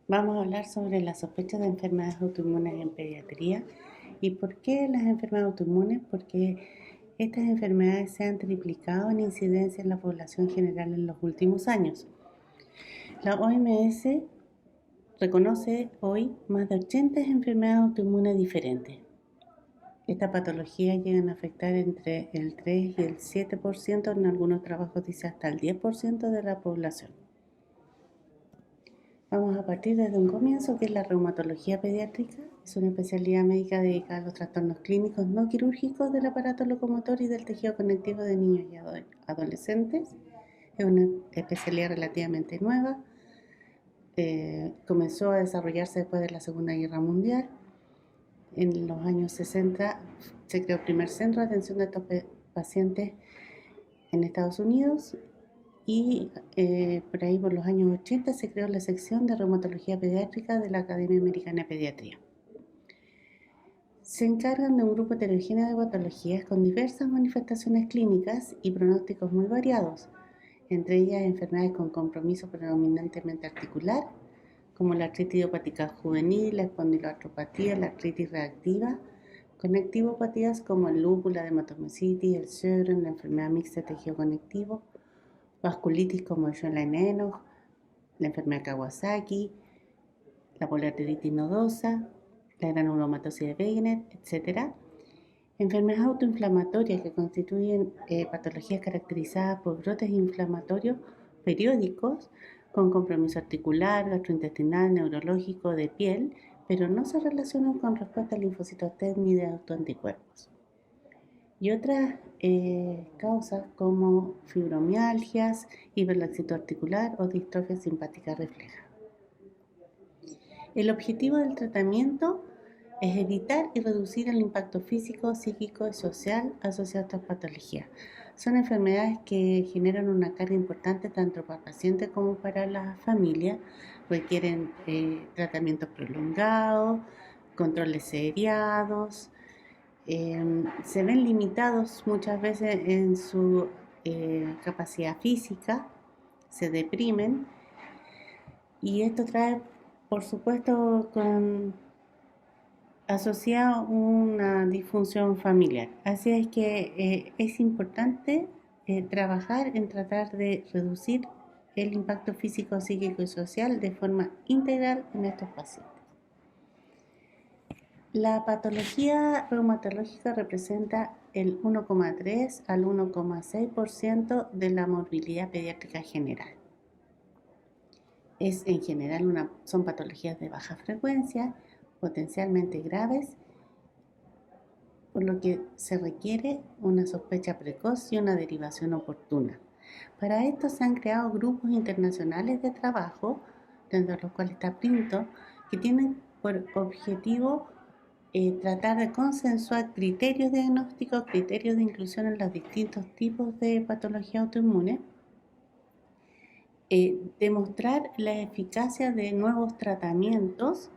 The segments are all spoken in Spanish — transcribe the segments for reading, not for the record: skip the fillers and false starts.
Vamos a hablar sobre la sospecha de enfermedades autoinmunes en pediatría y por qué las enfermedades autoinmunes, porque estas enfermedades se han triplicado en incidencia en la población general en los últimos años. La OMS reconoce hoy más de 80 enfermedades autoinmunes diferentes. Estas patologías llegan a afectar entre el 3 y el 7%, en algunos trabajos dice hasta el 10% de la población. Vamos a partir desde un comienzo, que es la reumatología pediátrica. Es una especialidad médica dedicada a los trastornos clínicos no quirúrgicos del aparato locomotor y del tejido conectivo de niños y adolescentes. Es una especialidad relativamente nueva. Comenzó a desarrollarse después de la Segunda Guerra Mundial. En los años 60 se creó el primer centro de atención de estos pacientes en Estados Unidos. Y por ahí, por los años 80, se creó la sección de reumatología pediátrica de la Academia Americana de Pediatría. Se encargan de un grupo heterogéneo de patologías con diversas manifestaciones clínicas y pronósticos muy variados, entre ellas enfermedades con compromiso predominantemente articular, como la artritis idiopática juvenil, la espondiloartropatía, la artritis reactiva, conectivopatías como el lúpus, la dermatomyositis, el Sjögren, la enfermedad mixta de tejido conectivo, vasculitis como el Schoenlein-Enoch, la enfermedad Kawasaki, la poliarteritis nodosa, la granulomatosis de Wegener, etc. Enfermedades autoinflamatorias que constituyen patologías caracterizadas por brotes inflamatorios periódicos con compromiso articular, gastrointestinal, neurológico, de piel, pero no se relacionan con respuesta a linfocitos T ni de autoanticuerpos. Y otras causas como fibromialgias, hiperlaxitud articular o distrofia simpática refleja. El objetivo del tratamiento es evitar y reducir el impacto físico, psíquico y social asociado a estas patologías. Son enfermedades que generan una carga importante tanto para el paciente como para la familia. Requieren tratamientos prolongados, controles seriados. Se ven limitados muchas veces en su capacidad física, se deprimen, y esto trae, por supuesto, asociado una disfunción familiar. Así es que es importante trabajar en tratar de reducir el impacto físico, psíquico y social de forma integral en estos pacientes. La patología reumatológica representa el 1,3 al 1,6% de la morbilidad pediátrica general. En general son patologías de baja frecuencia, potencialmente graves, por lo que se requiere una sospecha precoz y una derivación oportuna. Para esto se han creado grupos internacionales de trabajo, dentro de los cuales está Pinto, que tienen por objetivo tratar de consensuar criterios diagnósticos, criterios de inclusión en los distintos tipos de patología autoinmune, demostrar la eficacia de nuevos tratamientos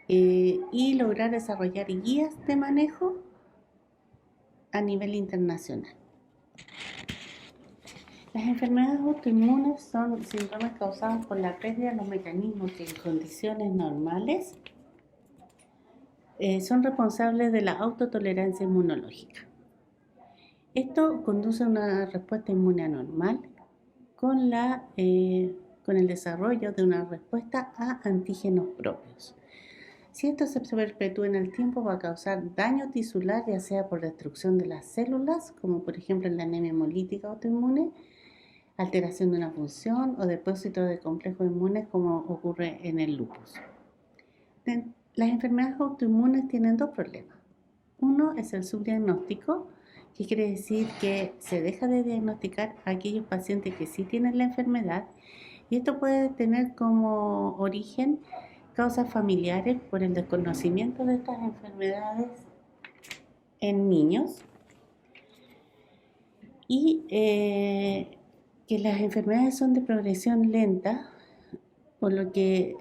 y lograr desarrollar guías de manejo a nivel internacional. Las enfermedades autoinmunes son síntomas causados por la pérdida de los mecanismos que en condiciones normales son responsables de la autotolerancia inmunológica. Esto conduce a una respuesta inmune anormal con el desarrollo de una respuesta a antígenos propios. Si esto se perpetúa en el tiempo, va a causar daño tisular, ya sea por destrucción de las células, como por ejemplo en la anemia hemolítica autoinmune, alteración de una función o depósito de complejos inmunes, como ocurre en el lupus. Las enfermedades autoinmunes tienen dos problemas. Uno es el subdiagnóstico, que quiere decir que se deja de diagnosticar a aquellos pacientes que sí tienen la enfermedad, y esto puede tener como origen causas familiares por el desconocimiento de estas enfermedades en niños, y que las enfermedades son de progresión lenta, por lo que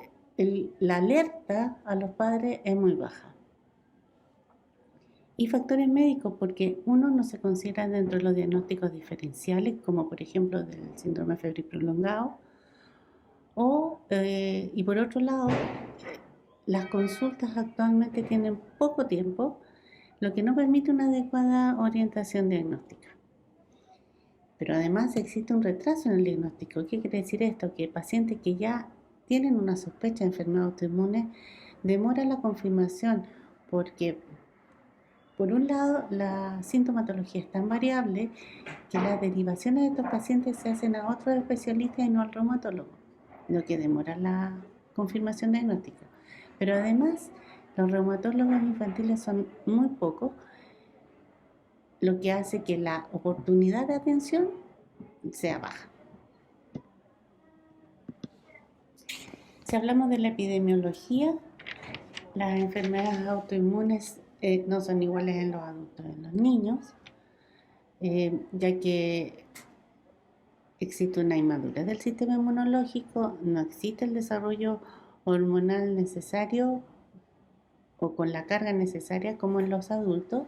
la alerta a los padres es muy baja. Y factores médicos, porque uno no se considera dentro de los diagnósticos diferenciales, como por ejemplo del síndrome febril prolongado, o Y por otro lado, las consultas actualmente tienen poco tiempo, lo que no permite una adecuada orientación diagnóstica. Pero además existe un retraso en el diagnóstico. ¿Qué quiere decir esto? Que pacientes que ya tienen una sospecha de enfermedad autoinmune demora la confirmación porque, por un lado, la sintomatología es tan variable que las derivaciones de estos pacientes se hacen a otros especialistas y no al reumatólogo, lo que demora la confirmación diagnóstica. Pero además, los reumatólogos infantiles son muy pocos, lo que hace que la oportunidad de atención sea baja. Si hablamos de la epidemiología, las enfermedades autoinmunes no son iguales en los adultos y en los niños, ya que existe una inmadurez del sistema inmunológico, no existe el desarrollo hormonal necesario o con la carga necesaria como en los adultos.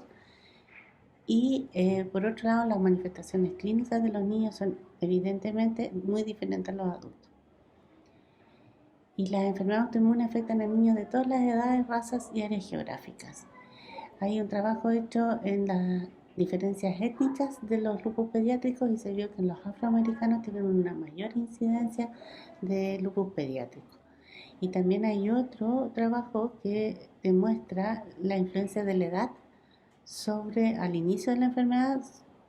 Y por otro lado, las manifestaciones clínicas de los niños son evidentemente muy diferentes a los adultos. Y las enfermedades autoinmunes afectan a niños de todas las edades, razas y áreas geográficas. Hay un trabajo hecho en las diferencias étnicas de los lupus pediátricos y se vio que los afroamericanos tienen una mayor incidencia de lupus pediátrico. Y también hay otro trabajo que demuestra la influencia de la edad sobre, al inicio de la enfermedad,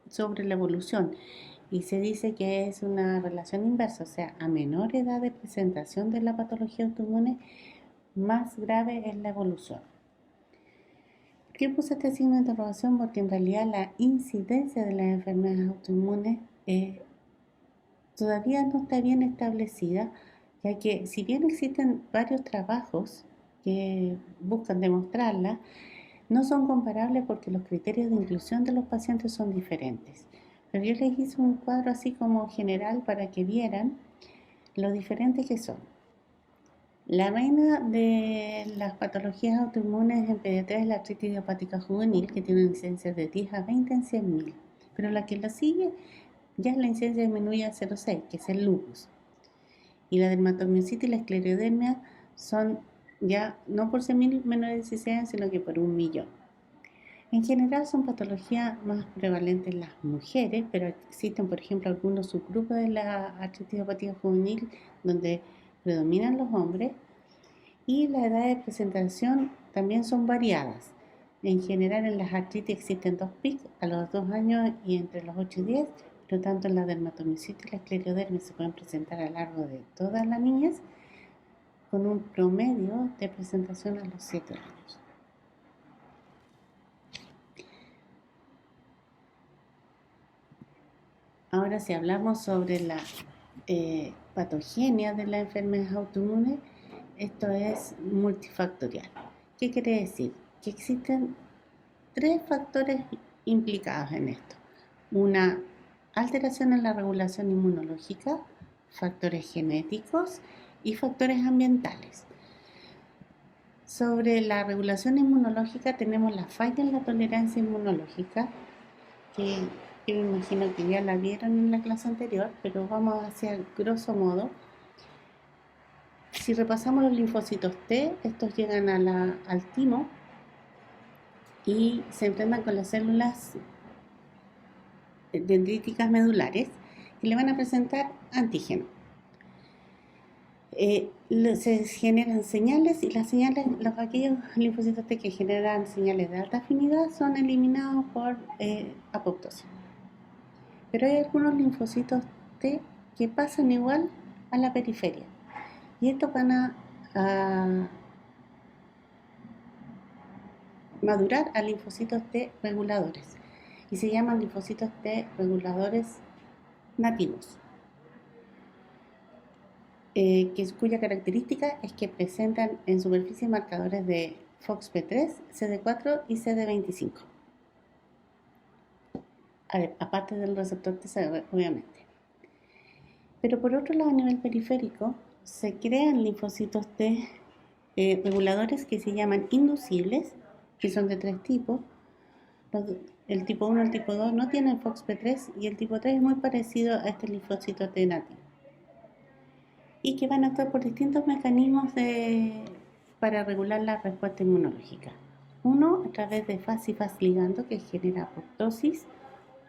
sobre la evolución. Y se dice que es una relación inversa, o sea, a menor edad de presentación de la patología autoinmune, más grave es la evolución. ¿Por qué puse este signo de interrogación? Porque en realidad la incidencia de las enfermedades autoinmunes todavía no está bien establecida, ya que si bien existen varios trabajos que buscan demostrarla, no son comparables porque los criterios de inclusión de los pacientes son diferentes. Pero yo les hice un cuadro así como general para que vieran lo diferentes que son. La reina de las patologías autoinmunes en pediatría es la artritis idiopática juvenil, que tiene una incidencia de 10 a 20 en 100.000. Pero la que la sigue ya es la incidencia disminuye a 0,6, que es el lupus. Y la dermatomiositis y la esclerodermia son ya no por 100.000 menores de 16 años, sino que por 1.000.000. En general son patologías más prevalentes en las mujeres, pero existen, por ejemplo, algunos subgrupos de la artritis idiopática juvenil donde predominan los hombres y las edades de presentación también son variadas. En general en las artritis existen dos picos a los 2 años y entre los 8 y 10, pero tanto en la dermatomiositis y la esclerodermia se pueden presentar a lo largo de todas las niñas con un promedio de presentación a los 7 años. Ahora, si hablamos sobre la patogenia de las enfermedades autoinmunes, esto es multifactorial. ¿Qué quiere decir? Que existen 3 factores implicados en esto. Una alteración en la regulación inmunológica, factores genéticos y factores ambientales. Sobre la regulación inmunológica tenemos la falla en la tolerancia inmunológica, que yo me imagino que ya la vieron en la clase anterior, pero vamos hacia grosso modo. Si repasamos los linfocitos T, estos llegan al timo y se enfrentan con las células dendríticas medulares que le van a presentar antígenos. Se generan señales y las señales, aquellos linfocitos T que generan señales de alta afinidad son eliminados por apoptosis. Pero hay algunos linfocitos T que pasan igual a la periferia y estos van a madurar a linfocitos T reguladores y se llaman linfocitos T reguladores nativos, cuya característica es que presentan en superficie marcadores de FOXP3, CD4 y CD25, aparte del receptor TCR, obviamente. Pero por otro lado, a nivel periférico, se crean linfocitos T reguladores que se llaman inducibles, que son de 3 tipos. El tipo 1 y el tipo 2 no tienen FOXP3 y el tipo 3 es muy parecido a este linfocito T nativo. y que van a actuar por distintos mecanismos para regular la respuesta inmunológica. Uno, a través de Fas ligando, que genera apoptosis.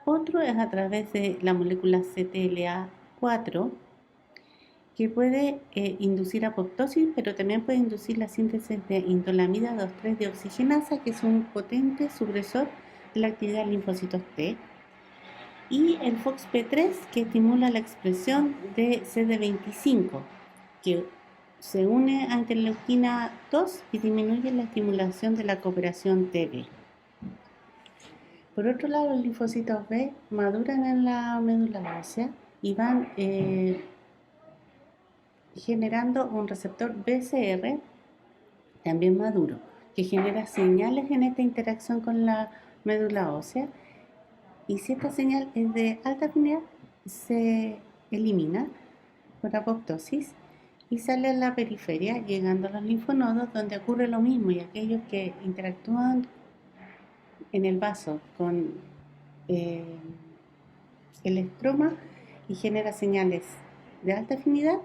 Otro es a través de la molécula CTLA4, que puede inducir apoptosis, pero también puede inducir la síntesis de indolamida 2,3 deoxigenasa, que es un potente supresor de la actividad de linfocitos T, y el FOXP3, que estimula la expresión de CD25, que se une a interleuquina 2 y disminuye la estimulación de la cooperación TB. Por otro lado, los linfocitos B maduran en la médula ósea y van generando un receptor BCR, también maduro, que genera señales en esta interacción con la médula ósea, y si esta señal es de alta afinidad, se elimina por apoptosis y sale a la periferia, llegando a los linfonodos, donde ocurre lo mismo, y aquellos que interactúan en el vaso con el estroma y genera señales de alta afinidad,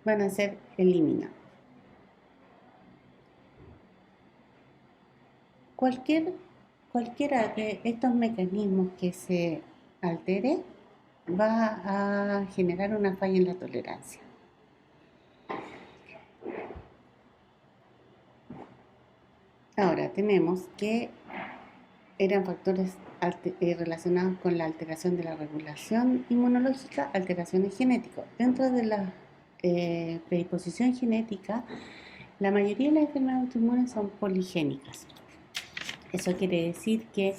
van a ser eliminados. Cualquiera de estos mecanismos que se altere va a generar una falla en la tolerancia. Ahora tenemos que eran factores relacionados con la alteración de la regulación inmunológica, alteraciones genéticas. Dentro de la predisposición genética, la mayoría de las enfermedades autoinmunes son poligénicas. Eso quiere decir que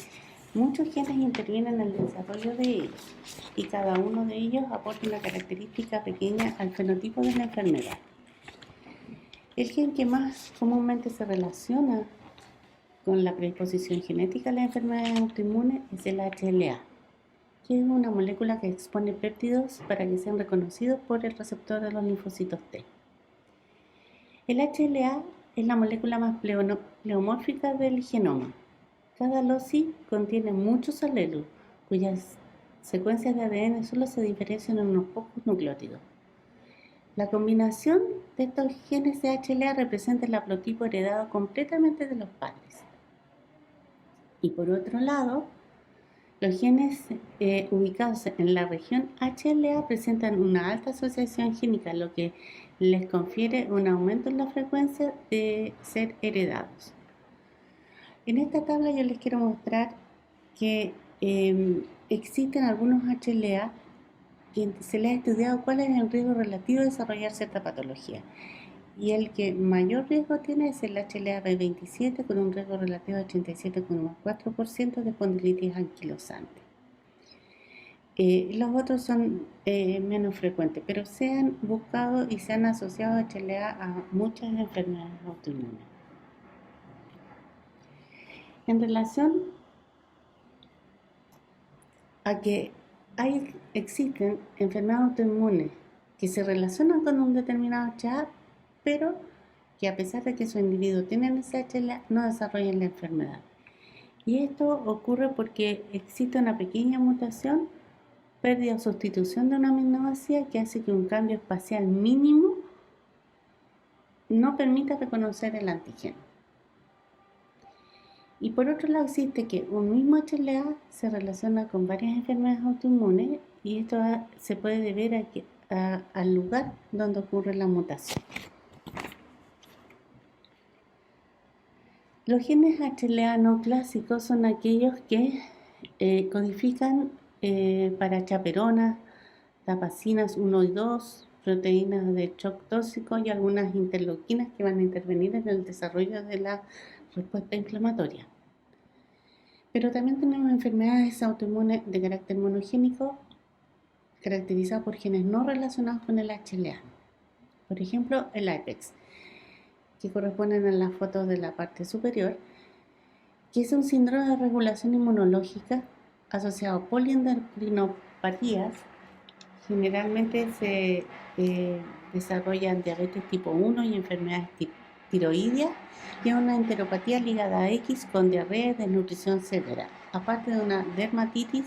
muchos genes intervienen en el desarrollo de ellos y cada uno de ellos aporta una característica pequeña al fenotipo de la enfermedad. El gen que más comúnmente se relaciona con la predisposición genética a las enfermedades autoinmunes es el HLA, que es una molécula que expone péptidos para que sean reconocidos por el receptor de los linfocitos T. El HLA es la molécula más pleomórfica del genoma. Cada loci contiene muchos alelos, cuyas secuencias de ADN solo se diferencian en unos pocos nucleótidos. La combinación de estos genes de HLA representa el haplotipo heredado completamente de los padres. Y por otro lado, los genes ubicados en la región HLA presentan una alta asociación génica, lo que les confiere un aumento en la frecuencia de ser heredados. En esta tabla yo les quiero mostrar que existen algunos HLA que se les ha estudiado cuál es el riesgo relativo de desarrollar cierta patología. Y el que mayor riesgo tiene es el HLA-B27, con un riesgo relativo de 87,4% de espondilitis anquilosante. Los otros son menos frecuentes, pero se han buscado y se han asociado HLA a muchas enfermedades autoinmunes. En relación a que existen enfermedades autoinmunes que se relacionan con un determinado HLA, pero que a pesar de que su individuo tiene ese HLA, no desarrollan la enfermedad. Y esto ocurre porque existe una pequeña mutación, pérdida o sustitución de una aminoácida que hace que un cambio espacial mínimo no permita reconocer el antígeno. Y por otro lado existe que un mismo HLA se relaciona con varias enfermedades autoinmunes, y esto se puede deber al lugar donde ocurre la mutación. Los genes HLA no clásicos son aquellos que codifican para chaperonas, tapacinas 1 y 2, proteínas de shock tóxico y algunas interleuquinas que van a intervenir en el desarrollo de la respuesta inflamatoria. Pero también tenemos enfermedades autoinmunes de carácter monogénico caracterizadas por genes no relacionados con el HLA. Por ejemplo, el IPEX, que corresponden a las fotos de la parte superior, que es un síndrome de regulación inmunológica asociado a poliendocrinopatías. Generalmente se desarrollan diabetes tipo 1 y enfermedades tiroideas, y una enteropatía ligada a X con diarrea y desnutrición severa, aparte de una dermatitis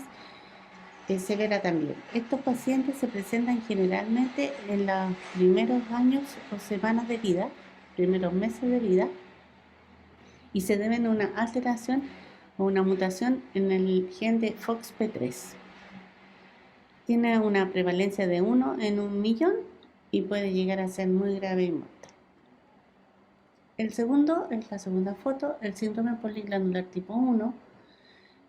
severa también. Estos pacientes se presentan generalmente en los primeros años o semanas de vida, primeros meses de vida, y se deben a una alteración o una mutación en el gen de FOXP3. Tiene una prevalencia de 1 en 1.000.000 y puede llegar a ser muy grave y mortal. El segundo es la segunda foto, el síndrome poliglandular tipo 1,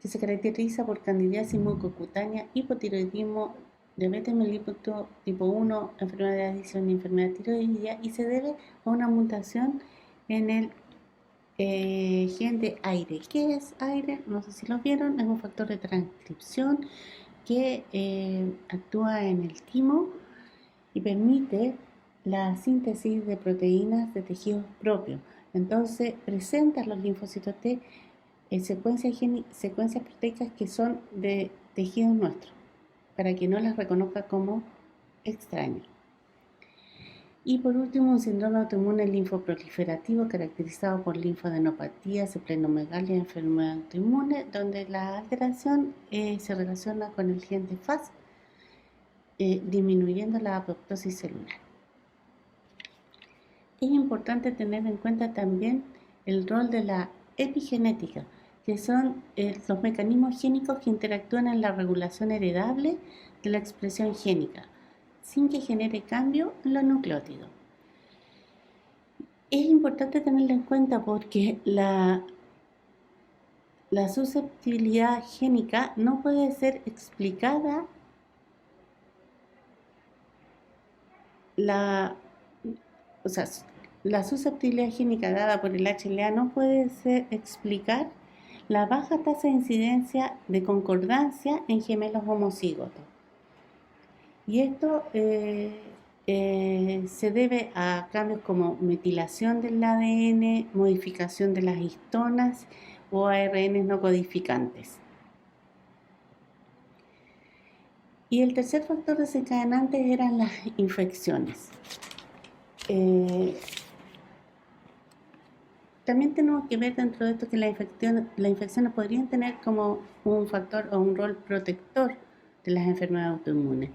que se caracteriza por candidiasis mucocutánea, hipotiroidismo, diabetes mellitus tipo 1, enfermedad de adicción y enfermedad tiroidea, y se debe a una mutación en el gen de AIRE. ¿Qué es AIRE? No sé si lo vieron, es un factor de transcripción que actúa en el timo y permite la síntesis de proteínas de tejidos propios. Entonces presenta los linfocitos T secuencias proteicas que son de tejidos nuestros, para que no las reconozca como extraños. Y por último, un síndrome autoinmune linfoproliferativo caracterizado por linfadenopatía, esplenomegalia, enfermedad autoinmune, donde la alteración se relaciona con el gen de FAS, disminuyendo la apoptosis celular. Es importante tener en cuenta también el rol de la epigenética, que son los mecanismos génicos que interactúan en la regulación heredable de la expresión génica, sin que genere cambio en los nucleótidos. Es importante tenerlo en cuenta porque la susceptibilidad génica no puede ser explicada, la susceptibilidad génica dada por el HLA no puede explicar la baja tasa de incidencia de concordancia en gemelos homocígotos. Y esto se debe a cambios como metilación del ADN, modificación de las histonas o ARN no codificantes. Y el tercer factor desencadenante eran las infecciones. También tenemos que ver dentro de esto que las infecciones podrían tener como un factor o un rol protector de las enfermedades autoinmunes.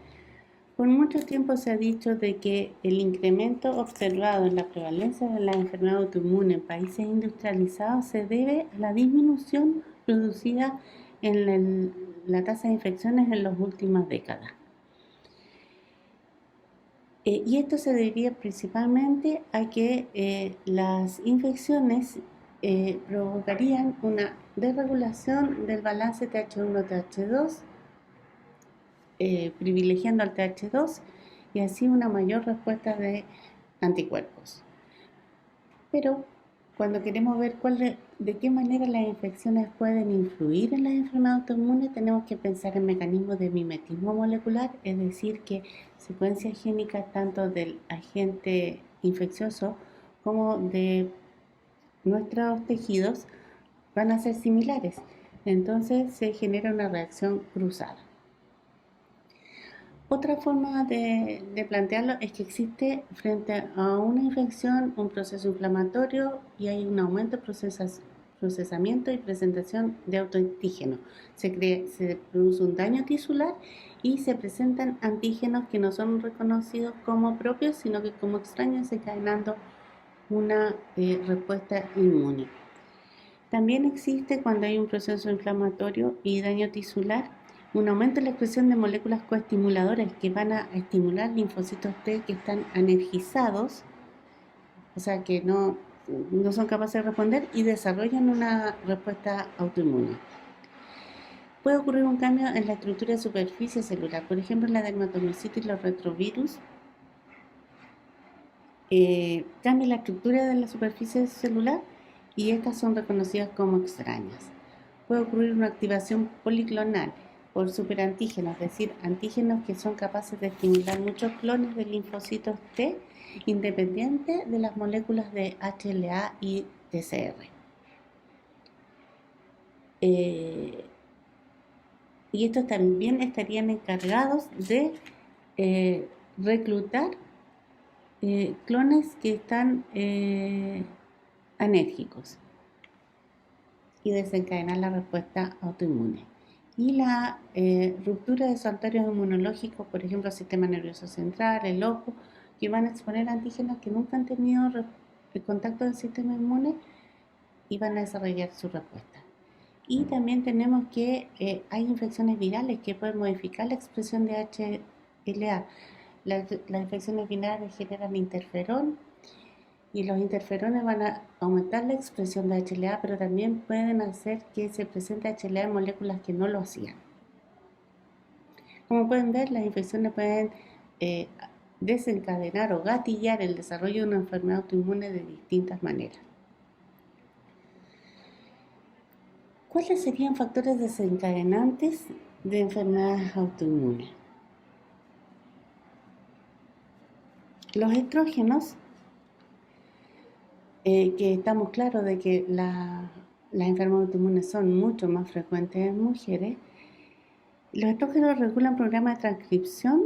Por mucho tiempo se ha dicho de que el incremento observado en la prevalencia de las enfermedades autoinmunes en países industrializados se debe a la disminución producida en la tasa de infecciones en las últimas décadas. Y esto se debería principalmente a que las infecciones provocarían una desregulación del balance TH1-TH2, privilegiando al TH2 y así una mayor respuesta de anticuerpos. Pero cuando queremos ver de qué manera las infecciones pueden influir en las enfermedades autoinmunes, tenemos que pensar en mecanismos de mimetismo molecular, es decir, que secuencias génicas tanto del agente infeccioso como de nuestros tejidos van a ser similares. Entonces se genera una reacción cruzada. Otra forma de plantearlo es que existe frente a una infección un proceso inflamatorio y hay un aumento de procesamiento y presentación de autoantígenos. Se produce un daño tisular y se presentan antígenos que no son reconocidos como propios, sino que como extraños, desencadenando una respuesta inmune. También existe cuando hay un proceso inflamatorio y daño tisular, un aumento en la expresión de moléculas coestimuladoras que van a estimular linfocitos T que están energizados, o sea que no son capaces de responder y desarrollan una respuesta autoinmune. Puede ocurrir un cambio en la estructura de superficie celular, por ejemplo en la dermatomyositis y los retrovirus. Cambia la estructura de la superficie celular y estas son reconocidas como extrañas. Puede ocurrir una activación policlonal por superantígenos, es decir, antígenos que son capaces de estimular muchos clones de linfocitos T independientes de las moléculas de HLA y TCR. Y estos también estarían encargados de reclutar clones que están anérgicos y desencadenar la respuesta autoinmune. y la ruptura de santuarios inmunológicos, por ejemplo, el sistema nervioso central, el ojo, que van a exponer antígenos que nunca han tenido el contacto del sistema inmune y van a desarrollar su respuesta. Y también tenemos que hay infecciones virales que pueden modificar la expresión de HLA. Las infecciones virales generan interferón y los interferones van a aumentar la expresión de HLA, pero también pueden hacer que se presente HLA en moléculas que no lo hacían. Como pueden ver, las infecciones pueden desencadenar o gatillar el desarrollo de una enfermedad autoinmune de distintas maneras. ¿Cuáles serían factores desencadenantes de enfermedades autoinmunes? Los estrógenos, que estamos claros de que las enfermedades autoinmunes son mucho más frecuentes en mujeres. Los estrógenos regulan programas de transcripción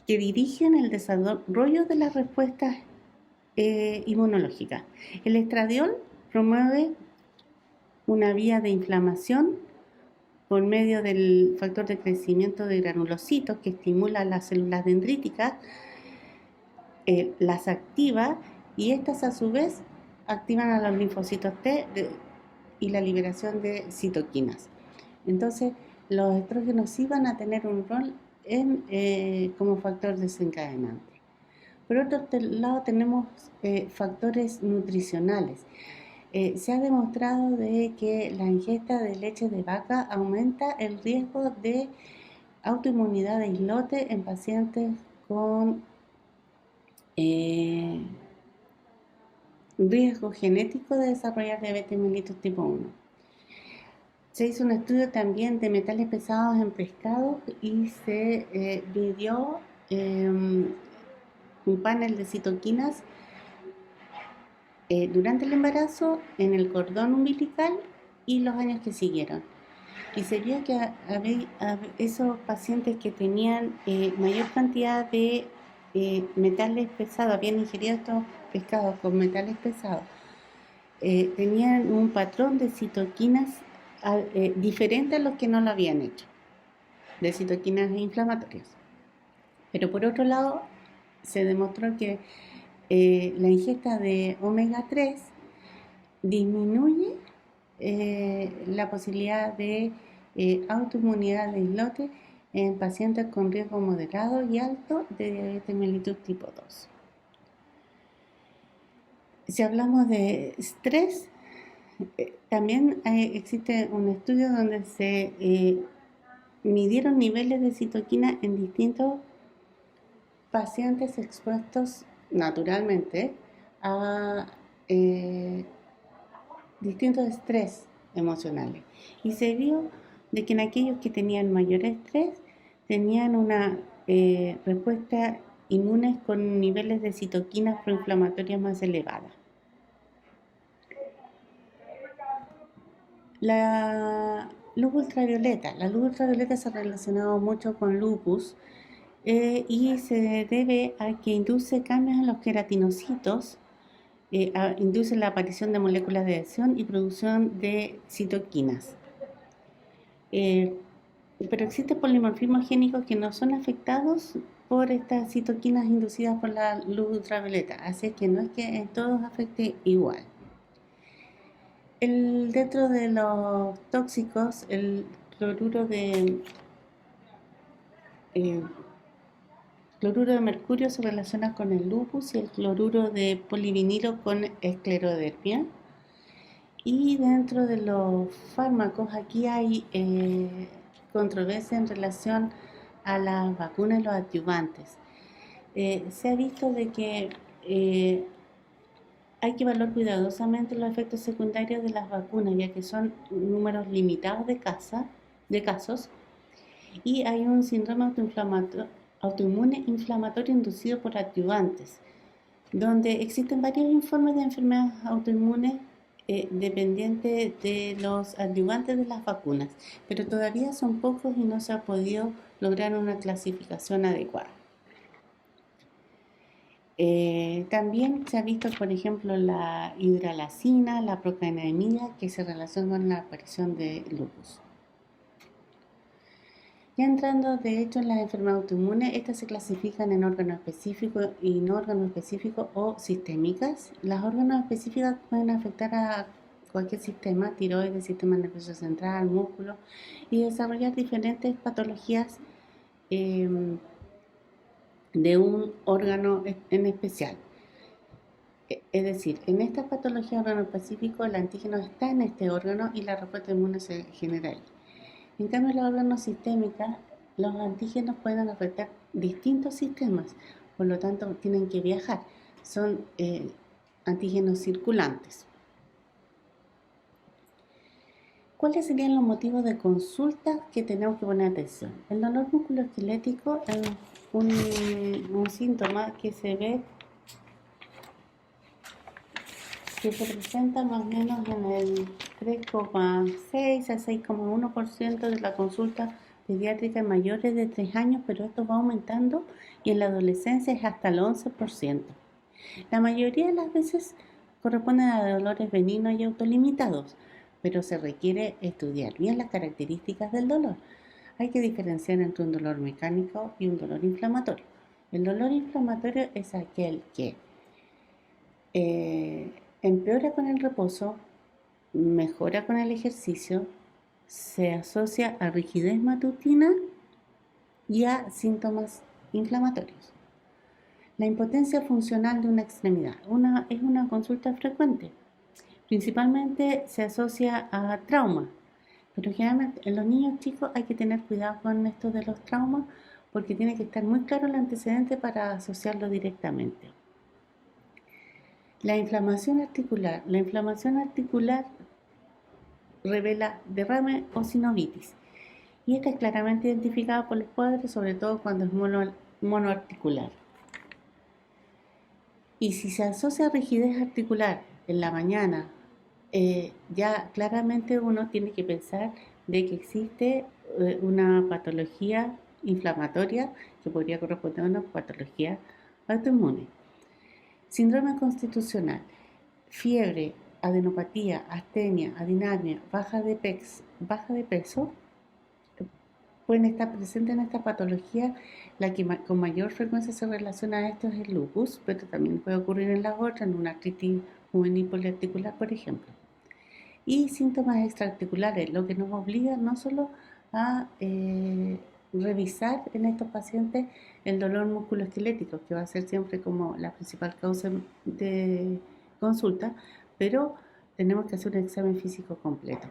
que dirigen el desarrollo de las respuestas inmunológicas. El estradiol promueve una vía de inflamación por medio del factor de crecimiento de granulocitos que estimula las células dendríticas, las activa y estas a su vez activan a los linfocitos T y la liberación de citoquinas. Entonces, los estrógenos sí van a tener un rol como factor desencadenante. Por otro lado, tenemos factores nutricionales. Se ha demostrado de que la ingesta de leche de vaca aumenta el riesgo de autoinmunidad de islote en pacientes con riesgo genético de desarrollar diabetes mellitus tipo 1. Se hizo un estudio también de metales pesados en pescados y se midió un panel de citoquinas durante el embarazo, en el cordón umbilical y los años que siguieron. Y se vio que esos pacientes que tenían mayor cantidad de metales pesados, habían ingerido estos pescados con metales pesados, tenían un patrón de citoquinas diferente a los que no lo habían hecho, de citoquinas inflamatorias. Pero por otro lado, se demostró que la ingesta de omega 3 disminuye la posibilidad de autoinmunidad de islote en pacientes con riesgo moderado y alto de diabetes mellitus tipo 2. Si hablamos de estrés, también existe un estudio donde se midieron niveles de citoquina en distintos pacientes expuestos naturalmente a distintos estrés emocionales. Y se vio de que en aquellos que tenían mayor estrés tenían una respuesta inmunes con niveles de citoquinas proinflamatorias más elevadas. La luz ultravioleta se ha relacionado mucho con lupus y se debe a que induce cambios en los queratinocitos, induce la aparición de moléculas de adhesión y producción de citoquinas. Pero existen polimorfismos génicos que no son afectados por estas citoquinas inducidas por la luz ultravioleta, así que no es que en todos afecte igual. Dentro de los tóxicos, el cloruro de mercurio se relaciona con el lupus y el cloruro de polivinilo con esclerodermia. Y dentro de los fármacos, aquí hay controversia en relación a las vacunas y los adyuvantes. Se ha visto de que hay que evaluar cuidadosamente los efectos secundarios de las vacunas, ya que son números limitados de casos, y hay un síndrome autoinmune inflamatorio inducido por adyuvantes, donde existen varios informes de enfermedades autoinmunes dependientes de los adyuvantes de las vacunas, pero todavía son pocos y no se ha podido lograr una clasificación adecuada. También se ha visto, por ejemplo, la hidralacina, la procainamida, que se relacionan con la aparición de lupus. Ya entrando de hecho en las enfermedades autoinmunes, estas se clasifican en órganos específicos y no órganos específicos o sistémicas. Las órganos específicas pueden afectar a cualquier sistema, tiroides, sistema nervioso central, músculo, y desarrollar diferentes patologías eh, de un órgano en especial. Es decir, en esta patología de órgano específico, el antígeno está en este órgano y la respuesta inmune se genera ahí. En cambio, en los órganos sistémicos, los antígenos pueden afectar distintos sistemas, por lo tanto tienen que viajar. Son antígenos circulantes. ¿Cuáles serían los motivos de consulta que tenemos que poner atención? El dolor musculoesquelético es un síntoma que se ve, que se presenta más o menos en el 3,6 a 6,1% de la consulta pediátrica en mayores de 3 años, pero esto va aumentando y en la adolescencia es hasta el 11%. La mayoría de las veces corresponden a dolores benignos y autolimitados, pero se requiere estudiar bien las características del dolor. Hay que diferenciar entre un dolor mecánico y un dolor inflamatorio. El dolor inflamatorio es aquel que empeora con el reposo, mejora con el ejercicio, se asocia a rigidez matutina y a síntomas inflamatorios. La impotencia funcional de una extremidad es una consulta frecuente. Principalmente se asocia a trauma, pero generalmente en los niños chicos hay que tener cuidado con esto de los traumas porque tiene que estar muy claro el antecedente para asociarlo directamente. La inflamación articular. La inflamación articular revela derrame o sinovitis y esta es claramente identificada por los padres, sobre todo cuando es monoarticular. Y si se asocia a rigidez articular en la mañana, ya claramente uno tiene que pensar de que existe una patología inflamatoria que podría corresponder a una patología autoinmune. Síndrome constitucional, fiebre, adenopatía, astenia, adinamia, baja de peso, pueden estar presentes en esta patología. La que con mayor frecuencia se relaciona a esto es el lupus, pero también puede ocurrir en las otras, en una artritis juvenil poliarticular, por ejemplo. Y síntomas extraarticulares, lo que nos obliga no solo a revisar en estos pacientes el dolor musculoesquelético, que va a ser siempre como la principal causa de consulta, pero tenemos que hacer un examen físico completo.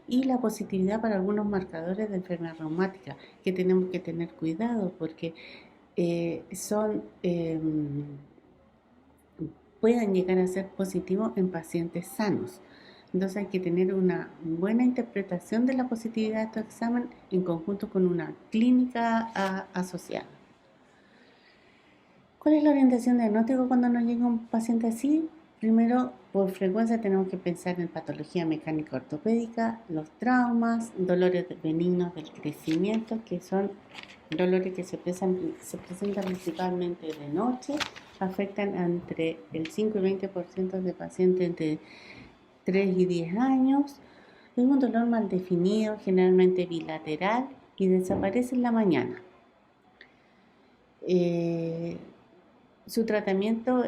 Y la positividad para algunos marcadores de enfermedad reumática, que tenemos que tener cuidado porque pueden llegar a ser positivos en pacientes sanos. Entonces hay que tener una buena interpretación de la positividad de estos exámenes en conjunto con una clínica asociada. ¿Cuál es la orientación diagnóstica cuando nos llega un paciente así? Primero, por frecuencia tenemos que pensar en patología mecánica ortopédica, los traumas, dolores benignos del crecimiento, que son dolores que se presentan principalmente de noche, afectan entre el 5 y 20% de pacientes entre 3 y 10 años. Es un dolor mal definido, generalmente bilateral y desaparece en la mañana. Su tratamiento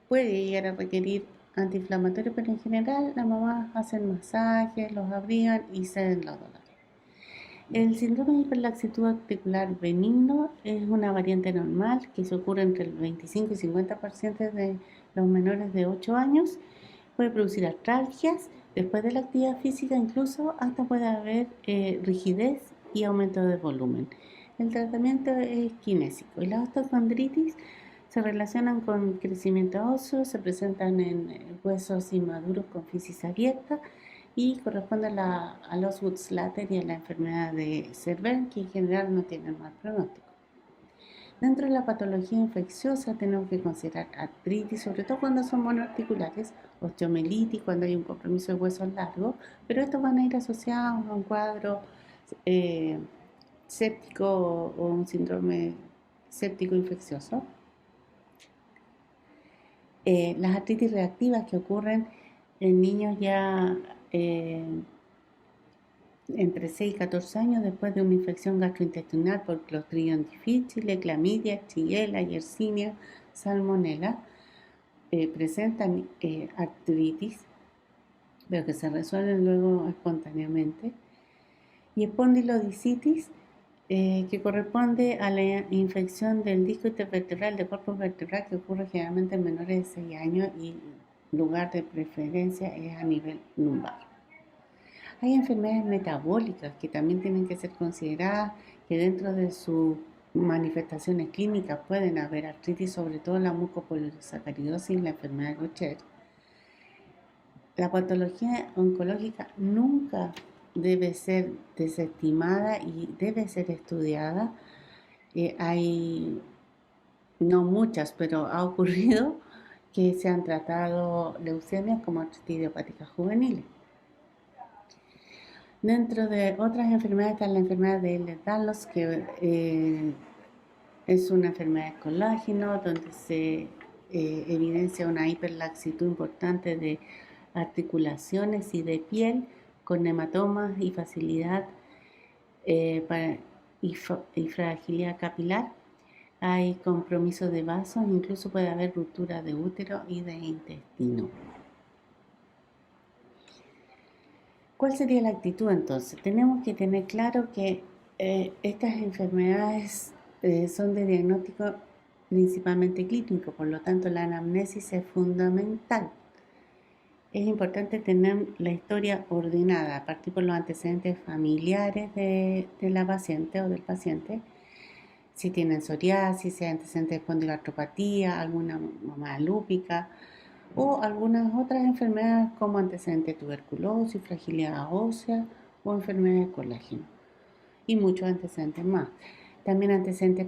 puede llegar a requerir antiinflamatorio, pero en general las mamás hacen masajes, los abrigan y ceden los dolores. El síndrome de hiperlaxitud articular benigno es una variante normal que se ocurre entre el 25 y 50% de los menores de 8 años. Puede producir artralgias después de la actividad física, incluso hasta puede haber rigidez y aumento de volumen. El tratamiento es kinésico y las osteocondritis se relacionan con crecimiento óseo, se presentan en huesos inmaduros con fisis abierta y corresponden a los Osgood-Schlatter y a la enfermedad de Cerbère, que en general no tienen mal pronóstico. Dentro de la patología infecciosa tenemos que considerar artritis, sobre todo cuando son monoarticulares, osteomelitis, cuando hay un compromiso de huesos largos, pero estos van a ir asociados a un cuadro séptico o un síndrome séptico infeccioso. Las artritis reactivas que ocurren en niños ya entre 6 y 14 años después de una infección gastrointestinal por Clostridium difficile, clamidia, Shigella, Yersinia, Salmonella. Presentan artritis, pero que se resuelven luego espontáneamente. Y espondilodicitis, que corresponde a la infección del disco intervertebral de cuerpo vertebral, que ocurre generalmente en menores de 6 años y lugar de preferencia es a nivel lumbar. Hay enfermedades metabólicas que también tienen que ser consideradas, que dentro de sus manifestaciones clínicas pueden haber artritis, sobre todo la mucopolisacaridosis y la enfermedad de Gaucher. La patología oncológica nunca debe ser desestimada y debe ser estudiada. Hay, no muchas, pero ha ocurrido que se han tratado leucemias como artritis idiopática juveniles. Dentro de otras enfermedades está la enfermedad de Ehlers-Danlos, que es una enfermedad de colágeno donde se evidencia una hiperlaxitud importante de articulaciones y de piel con hematomas y facilidad y fragilidad capilar. Hay compromiso de vasos, incluso puede haber ruptura de útero y de intestino. ¿Cuál sería la actitud entonces? Tenemos que tener claro que estas enfermedades son de diagnóstico principalmente clínico, por lo tanto la anamnesis es fundamental. Es importante tener la historia ordenada, partir por los antecedentes familiares de la paciente o del paciente, si tienen psoriasis, si hay antecedentes de espondiloartropatía, alguna mamá lúpica, o algunas otras enfermedades como antecedentes de tuberculosis, fragilidad ósea o enfermedades de colágeno y muchos antecedentes más. También antecedentes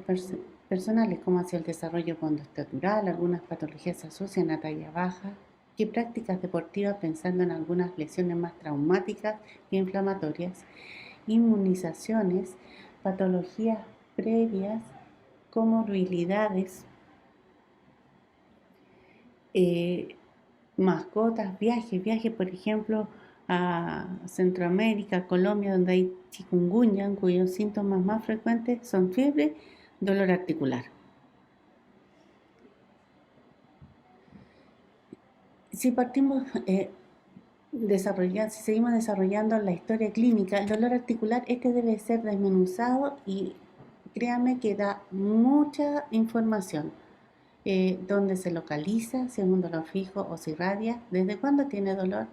personales como hacia el desarrollo conductual, algunas patologías se asocian a talla baja y prácticas deportivas pensando en algunas lesiones más traumáticas e inflamatorias, inmunizaciones, patologías previas, comorbilidades, mascotas, viajes, por ejemplo, a Centroamérica, Colombia, donde hay chikungunya, cuyos síntomas más frecuentes son fiebre, dolor articular. Si partimos si seguimos desarrollando la historia clínica, el dolor articular debe ser desmenuzado y créame que da mucha información. Dónde se localiza, si es un dolor fijo o si irradia, desde cuándo tiene dolor,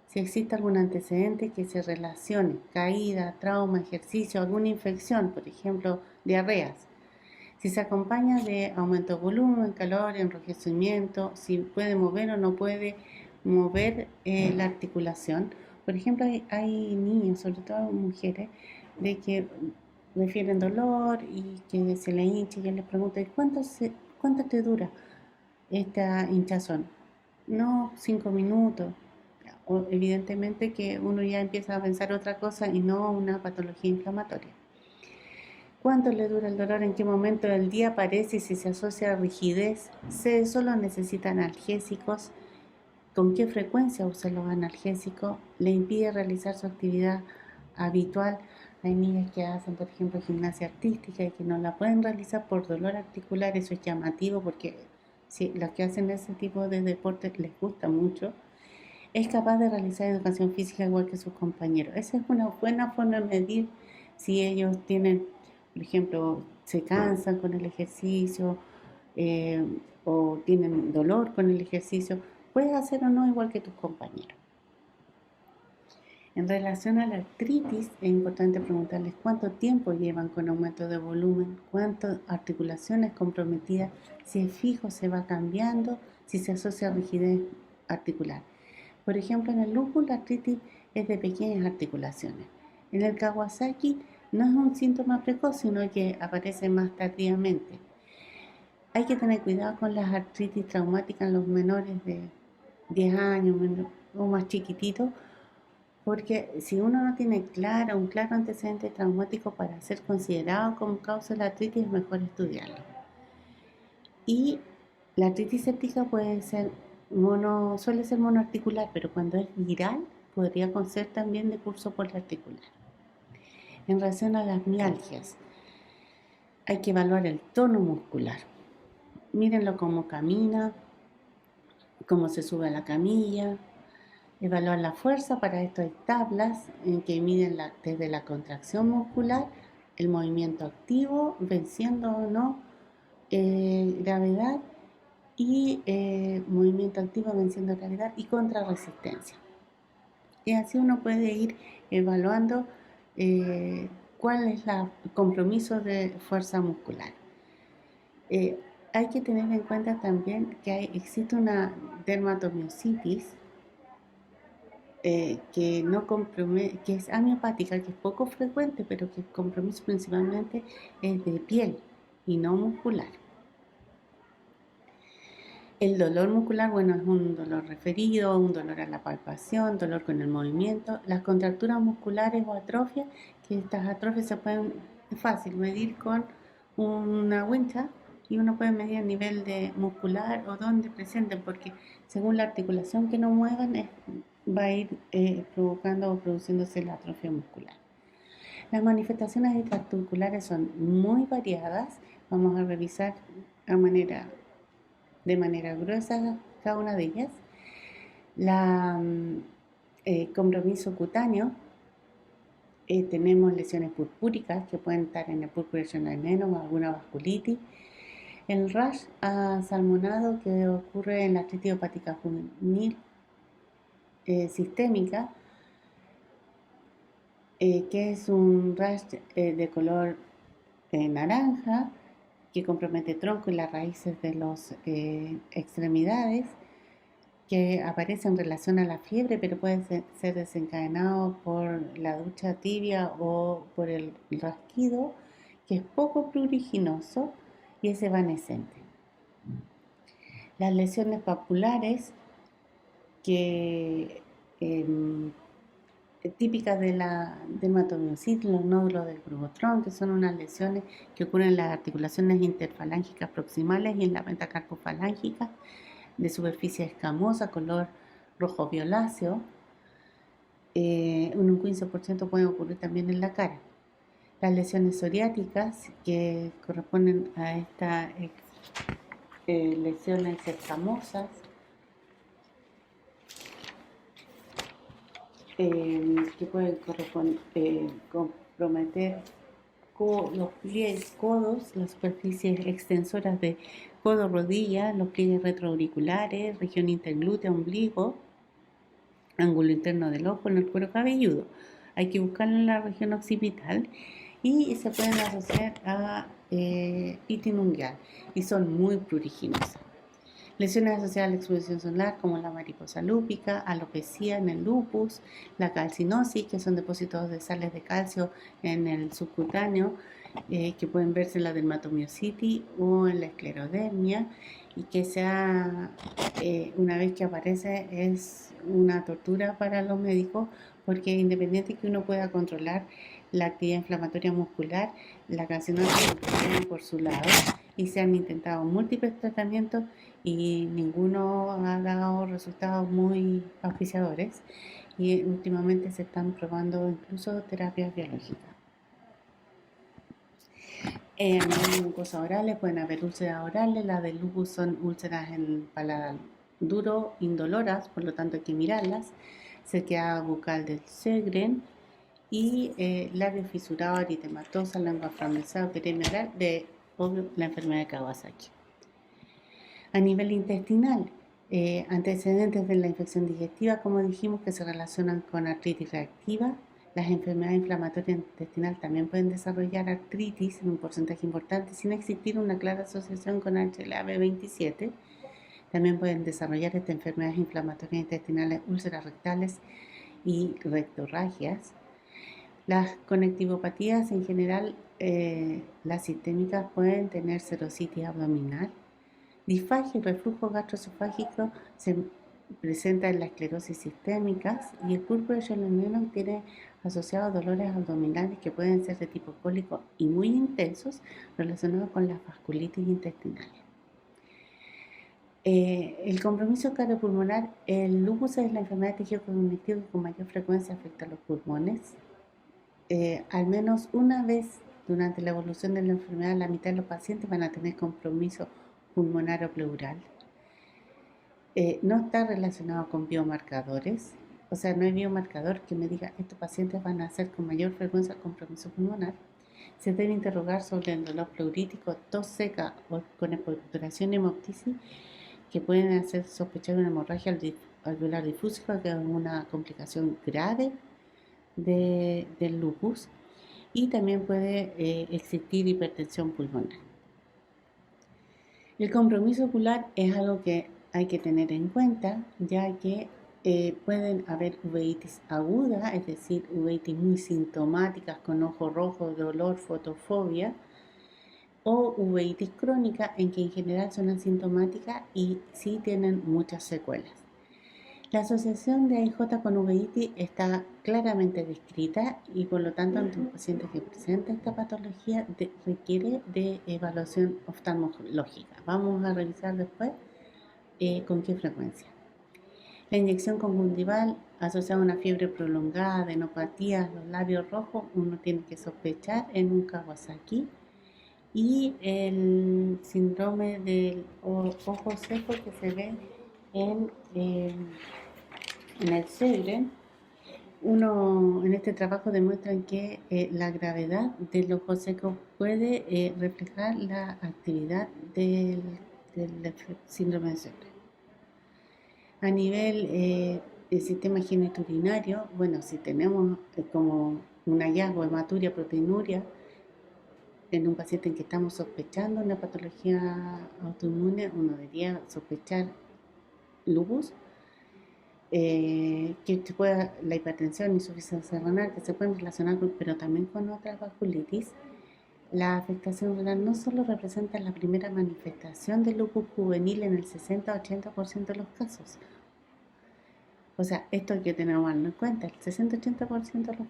si existe algún antecedente que se relacione, caída, trauma, ejercicio, alguna infección, por ejemplo, diarreas. Si se acompaña de aumento de volumen, calor, enrojecimiento, si puede mover o no puede mover la articulación. Por ejemplo, hay niños, sobre todo mujeres, de que refieren dolor y que se le hincha y yo les pregunto, ¿cuánto te dura esta hinchazón? No, 5 minutos. O, evidentemente que uno ya empieza a pensar otra cosa y no una patología inflamatoria. ¿Cuánto le dura el dolor? ¿En qué momento del día aparece y si se asocia a rigidez? ¿Se solo necesitan analgésicos? ¿Con qué frecuencia usa los analgésicos? ¿Le impide realizar su actividad habitual? Hay niñas que hacen, por ejemplo, gimnasia artística y que no la pueden realizar por dolor articular. Eso es llamativo porque si los que hacen ese tipo de deportes les gusta mucho. Es capaz de realizar educación física igual que sus compañeros. Esa es una buena forma de medir si ellos tienen, por ejemplo, se cansan con el ejercicio o tienen dolor con el ejercicio. Puedes hacer o no igual que tus compañeros. En relación a la artritis, es importante preguntarles cuánto tiempo llevan con aumento de volumen, cuántas articulaciones comprometidas, si es fijo, se va cambiando, si se asocia a rigidez articular. Por ejemplo, en el lupus la artritis es de pequeñas articulaciones. En el Kawasaki no es un síntoma precoz, sino que aparece más tardíamente. Hay que tener cuidado con las artritis traumáticas en los menores de 10 años o más chiquititos, porque si uno no tiene un claro antecedente traumático para ser considerado como causa de la artritis, es mejor estudiarlo. Y la artritis séptica suele ser monoarticular, pero cuando es viral podría ser también de curso poliarticular. En relación a las mialgias, hay que evaluar el tono muscular. Mírenlo cómo camina, cómo se sube a la camilla. Evaluar la fuerza. Para esto hay tablas en que miden desde la contracción muscular, el movimiento activo, venciendo o no gravedad, y movimiento activo venciendo gravedad y contrarresistencia. Y así uno puede ir evaluando cuál es el compromiso de fuerza muscular. Hay que tener en cuenta también que existe una dermatomiositis que es amiopática, que es poco frecuente, pero que el compromiso principalmente es de piel y no muscular. El dolor muscular, bueno, es un dolor referido, un dolor a la palpación, dolor con el movimiento. Las contracturas musculares o atrofias, que estas atrofias se pueden, es fácil medir con una wincha, y uno puede medir el nivel de muscular o dónde presenten, porque según la articulación que no muevan va a ir provocando o produciéndose la atrofia muscular. Las manifestaciones extraarticulares son muy variadas. Vamos a revisar de manera gruesa cada una de ellas. Compromiso cutáneo. Tenemos lesiones purpúricas que pueden estar en el purpurización o alguna vasculitis. El rash asalmonado, que ocurre en la artritis idiopática juvenil sistémica, que es un rash de color naranja, que compromete tronco y las raíces de las extremidades, que aparece en relación a la fiebre, pero puede ser desencadenado por la ducha tibia o por el rasquido, que es poco pruriginoso y es evanescente. Las lesiones papulares, que típicas de la dermatomiositis, los nódulos del brugotrón, que son unas lesiones que ocurren en las articulaciones interfalángicas proximales y en la metacarpofalángica, de superficie escamosa, color rojo violáceo. Un 15% puede ocurrir también en la cara. Las lesiones psoriáticas, que corresponden a estas lesiones escamosas, que pueden comprometer los pliegues codos, las superficies extensoras de codo, rodilla, los pliegues retroauriculares, región interglútea, ombligo, ángulo interno del ojo, en el cuero cabelludo. Hay que buscarlo en la región occipital y se pueden asociar a itis ungueal y son muy pruriginosas. Lesiones asociadas a la exposición solar, como la mariposa lúpica, alopecia en el lupus, la calcinosis, que son depósitos de sales de calcio en el subcutáneo, que pueden verse en la dermatomiositis o en la esclerodermia, y que una vez que aparece es una tortura para los médicos, porque independiente que uno pueda controlar la actividad inflamatoria muscular, la calcinosis funciona por su lado, y se han intentado múltiples tratamientos y ninguno ha dado resultados muy auspiciadores, y últimamente se están probando incluso terapias biológicas. En las mucosas orales pueden haber úlceras orales. Las del lupus son úlceras en el paladar duro, indoloras, por lo tanto hay que mirarlas. Sequedad bucal del Sjögren y labio fisurado, eritematosa, lengua fragmentada, epidemia oral de la enfermedad de Kawasaki. A nivel intestinal, antecedentes de la infección digestiva, como dijimos, que se relacionan con artritis reactiva. Las enfermedades inflamatorias intestinales también pueden desarrollar artritis en un porcentaje importante sin existir una clara asociación con HLA-B27. También pueden desarrollar estas enfermedades inflamatorias intestinales, úlceras rectales y rectorragias. Las conectivopatías en general, las sistémicas, pueden tener serositis abdominal. Disfagia y reflujo gastroesofágico se presenta en la esclerosis sistémicas, y el púrpura de tiene asociados dolores abdominales que pueden ser de tipo cólico y muy intensos, relacionados con las vasculitis intestinales. El compromiso cardiopulmonar. El lupus es la enfermedad de tejido conectivo que con mayor frecuencia afecta a los pulmones. al menos una vez durante la evolución de la enfermedad, la mitad de los pacientes van a tener compromiso pulmonar o pleural. No está relacionado con biomarcadores, o sea, no hay biomarcador que me diga estos pacientes van a hacer con mayor frecuencia compromiso pulmonar. Se debe interrogar sobre el dolor pleurítico, tos seca o con expectoración y hemoptisis que pueden hacer sospechar una hemorragia alveolar difúsica, que es una complicación grave del lupus, y también puede existir hipertensión pulmonar. El compromiso ocular es algo que hay que tener en cuenta, ya que pueden haber uveitis aguda, es decir, uveitis muy sintomáticas con ojo rojo, dolor, fotofobia, o uveitis crónica, en que en general son asintomáticas y sí tienen muchas secuelas. La asociación de AIJ con uveitis está claramente descrita y por lo tanto ante un paciente que presenta esta patología requiere de evaluación oftalmológica. Vamos a revisar después con qué frecuencia. La inyección conjuntival asociada a una fiebre prolongada, adenopatía, los labios rojos, uno tiene que sospechar en un Kawasaki, y el síndrome del ojo seco que se ve en el Sjögren. En este trabajo demuestran que la gravedad del ojo seco puede reflejar la actividad del síndrome de Sjögren. A nivel del sistema genitourinario, bueno, si tenemos como un hallazgo, hematuria, proteinuria, en un paciente en que estamos sospechando una patología autoinmune, uno debería sospechar lupus, la hipertensión, insuficiencia renal, que se pueden relacionar pero también con otras vasculitis. La afectación renal no solo representa la primera manifestación del lupus juvenil en el 60-80% de los casos. O sea, esto hay que tenerlo en cuenta. El 60-80% de los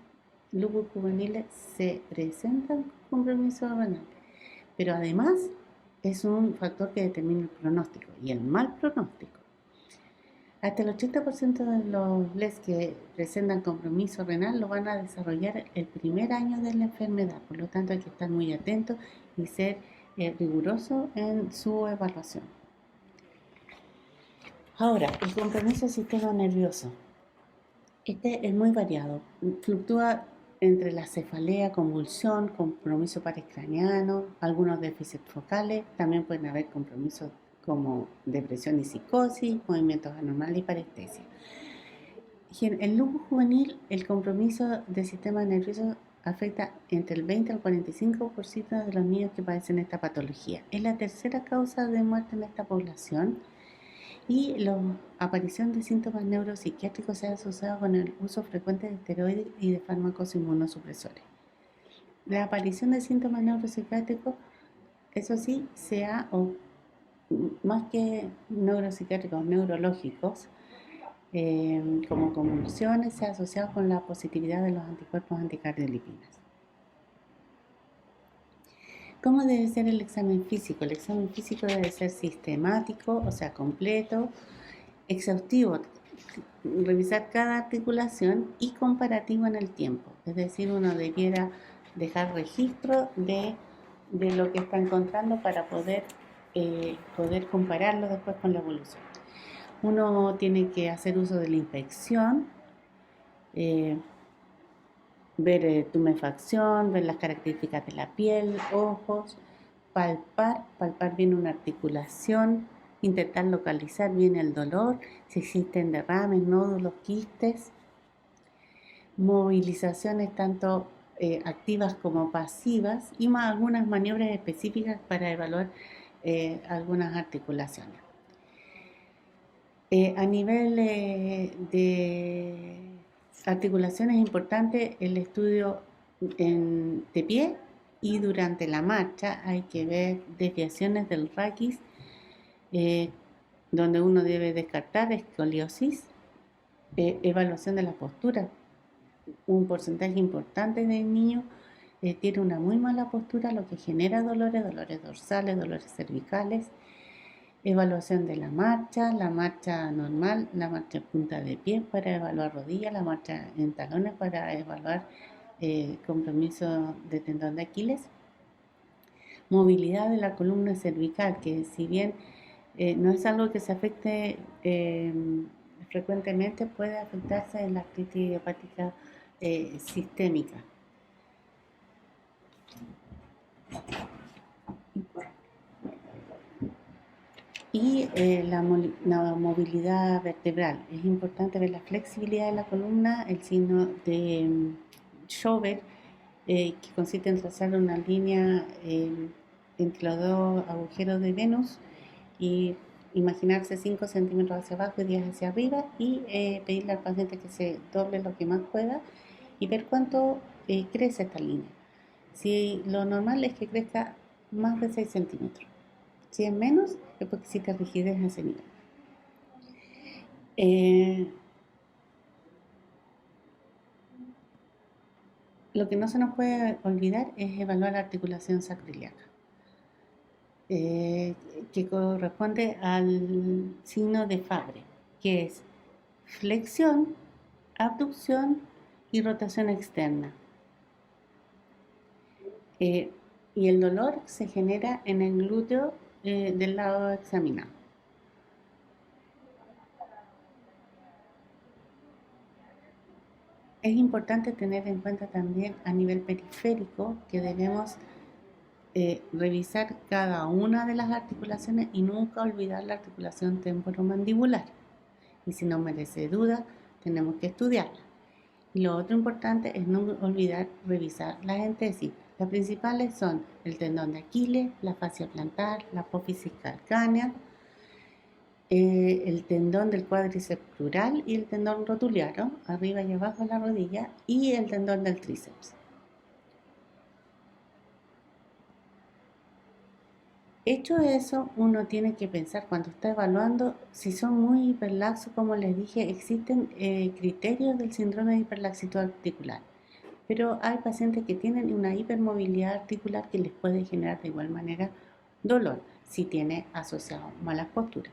lupus juveniles se presentan con compromiso renal. Pero además es un factor que determina el pronóstico y el mal pronóstico. Hasta el 80% de los LES que presentan compromiso renal lo van a desarrollar el primer año de la enfermedad. Por lo tanto, hay que estar muy atentos y ser riguroso en su evaluación. Ahora, el compromiso del sistema nervioso. Este es muy variado. Fluctúa entre la cefalea, convulsión, compromiso paracraniano, algunos déficits focales. También pueden haber compromisos como depresión y psicosis, movimientos anormales y parestesia. En el lupus juvenil, el compromiso del sistema nervioso afecta entre el 20 al 45% de los niños que padecen esta patología. Es la tercera causa de muerte en esta población y la aparición de síntomas neuropsiquiátricos se ha asociado con el uso frecuente de esteroides y de fármacos inmunosupresores. La aparición de síntomas neuropsiquiátricos, eso sí, más que neuropsiquiátricos, neurológicos, como convulsiones, se ha asociado con la positividad de los anticuerpos anticardiolipinas. ¿Cómo debe ser el examen físico? El examen físico debe ser sistemático, o sea, completo, exhaustivo, revisar cada articulación y comparativo en el tiempo. Es decir, uno debiera dejar registro de lo que está encontrando para poder compararlo después con la evolución. Uno tiene que hacer uso de la inspección, ver tumefacción, ver las características de la piel, ojos, palpar bien una articulación, intentar localizar bien el dolor, si existen derrames, nódulos, quistes, movilizaciones tanto activas como pasivas y algunas maniobras específicas para evaluar algunas articulaciones. A nivel de articulaciones es importante el estudio de pie y durante la marcha. Hay que ver desviaciones del raquis, donde uno debe descartar escoliosis, evaluación de la postura. Un porcentaje importante de niños tiene una muy mala postura, lo que genera dolores dorsales, dolores cervicales. Evaluación de la marcha normal, la marcha en punta de pie para evaluar rodillas, la marcha en talones para evaluar compromiso de tendón de Aquiles. Movilidad de la columna cervical, que si bien no es algo que se afecte frecuentemente, puede afectarse en la artritis idiopática sistémica. Y la movilidad vertebral. Es importante ver la flexibilidad de la columna, el signo de Schober, que consiste en trazar una línea entre los dos agujeros de Venus y imaginarse 5 centímetros hacia abajo y 10 hacia arriba y pedirle al paciente que se doble lo que más pueda y ver cuánto crece esta línea. Si lo normal es que crezca más de 6 centímetros. Si es menos, es porque existe rigidez a ese nivel. Lo que no se nos puede olvidar es evaluar la articulación sacroiliaca, que corresponde al signo de Fabry, que es flexión, abducción y rotación externa. Y el dolor se genera en el glúteo del lado examinado. Es importante tener en cuenta también a nivel periférico que debemos revisar cada una de las articulaciones y nunca olvidar la articulación temporomandibular. Y si no merece duda, tenemos que estudiarla. Y lo otro importante es no olvidar revisar las entesis. Las principales son el tendón de Aquiles, la fascia plantar, la apófisis calcánea, el tendón del cuádriceps crural y el tendón rotuliano, arriba y abajo de la rodilla, y el tendón del tríceps. Hecho eso, uno tiene que pensar cuando está evaluando si son muy hiperlaxos, como les dije, existen criterios del síndrome de hiperlaxitud articular, pero hay pacientes que tienen una hipermovilidad articular que les puede generar de igual manera dolor si tiene asociado malas posturas.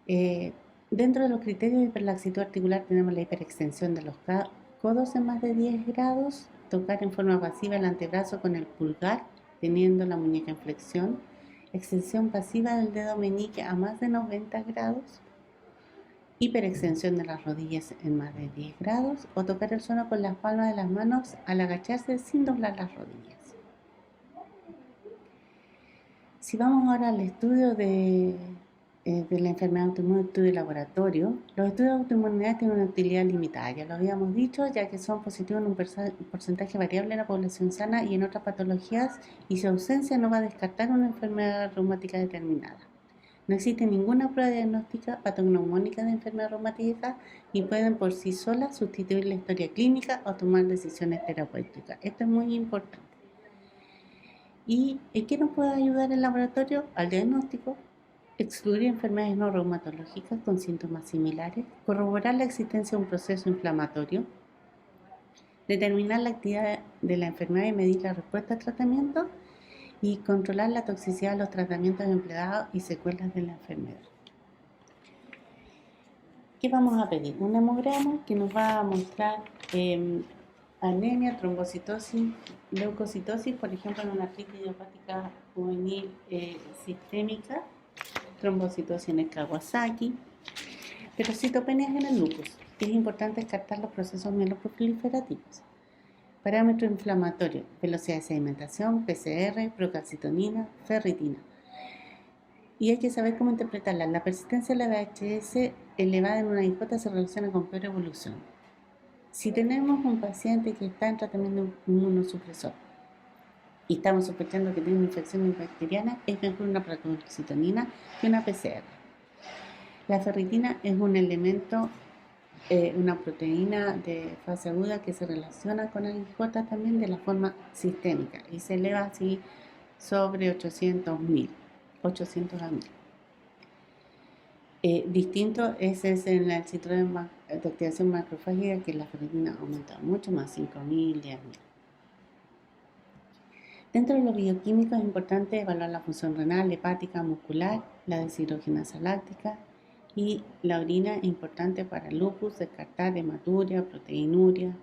Dentro de los criterios de hiperlaxitud articular tenemos la hiperextensión de los codos en más de 10 grados, tocar en forma pasiva el antebrazo con el pulgar teniendo la muñeca en flexión, extensión pasiva del dedo meñique a más de 90 grados, hiperextensión de las rodillas en más de 10 grados o tocar el suelo con las palmas de las manos al agacharse sin doblar las rodillas. Si vamos ahora al estudio de la enfermedad autoinmune, estudio de laboratorio, los estudios de autoinmunidad tienen una utilidad limitada, ya lo habíamos dicho, ya que son positivos en un porcentaje variable en la población sana y en otras patologías, y su ausencia no va a descartar una enfermedad reumática determinada. No existe ninguna prueba diagnóstica patognomónica de enfermedad reumática y pueden por sí solas sustituir la historia clínica o tomar decisiones terapéuticas. Esto es muy importante. ¿Y qué nos puede ayudar el laboratorio? Al diagnóstico, excluir enfermedades no reumatológicas con síntomas similares, corroborar la existencia de un proceso inflamatorio, determinar la actividad de la enfermedad y medir la respuesta al tratamiento, y controlar la toxicidad de los tratamientos empleados y secuelas de la enfermedad. ¿Qué vamos a pedir? Un hemograma que nos va a mostrar anemia, trombocitosis, leucocitosis, por ejemplo en una artritis idiopática juvenil sistémica, trombocitosis en el Kawasaki, pero citopenias en el lupus. Es importante descartar los procesos mieloproliferativos. Parámetro inflamatorio, velocidad de sedimentación, PCR, procalcitonina, ferritina. Y hay que saber cómo interpretarla. La persistencia de la VHS elevada en una IJ se relaciona con peor evolución. Si tenemos un paciente que está en tratamiento inmunosupresor y estamos sospechando que tiene una infección bacteriana, es mejor una procalcitonina que una PCR. La ferritina es un elemento, una proteína de fase aguda que se relaciona con el IJ también de la forma sistémica y se eleva así sobre 800.000. 800 a 1000. Distinto es en el citro de activación macrofágica, que la ferritina ha aumentado mucho más, 5000, 10.000. Dentro de los bioquímicos es importante evaluar la función renal, hepática, muscular, la deshidrogenasa láctica, y la orina es importante para lupus, descartar hematuria, proteinuria.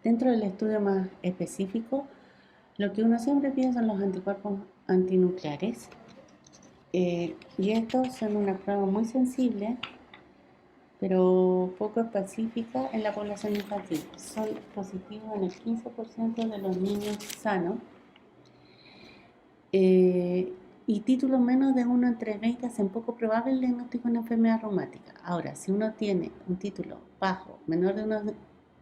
Dentro del estudio más específico, lo que uno siempre pide son los anticuerpos antinucleares. Y estos son una prueba muy sensible, pero poco específica en la población infantil. Son positivos en el 15% de los niños sanos. Y títulos menos de 1 en 320 hacen poco probable el diagnóstico de una enfermedad reumática. Ahora, si uno tiene un título bajo, menor de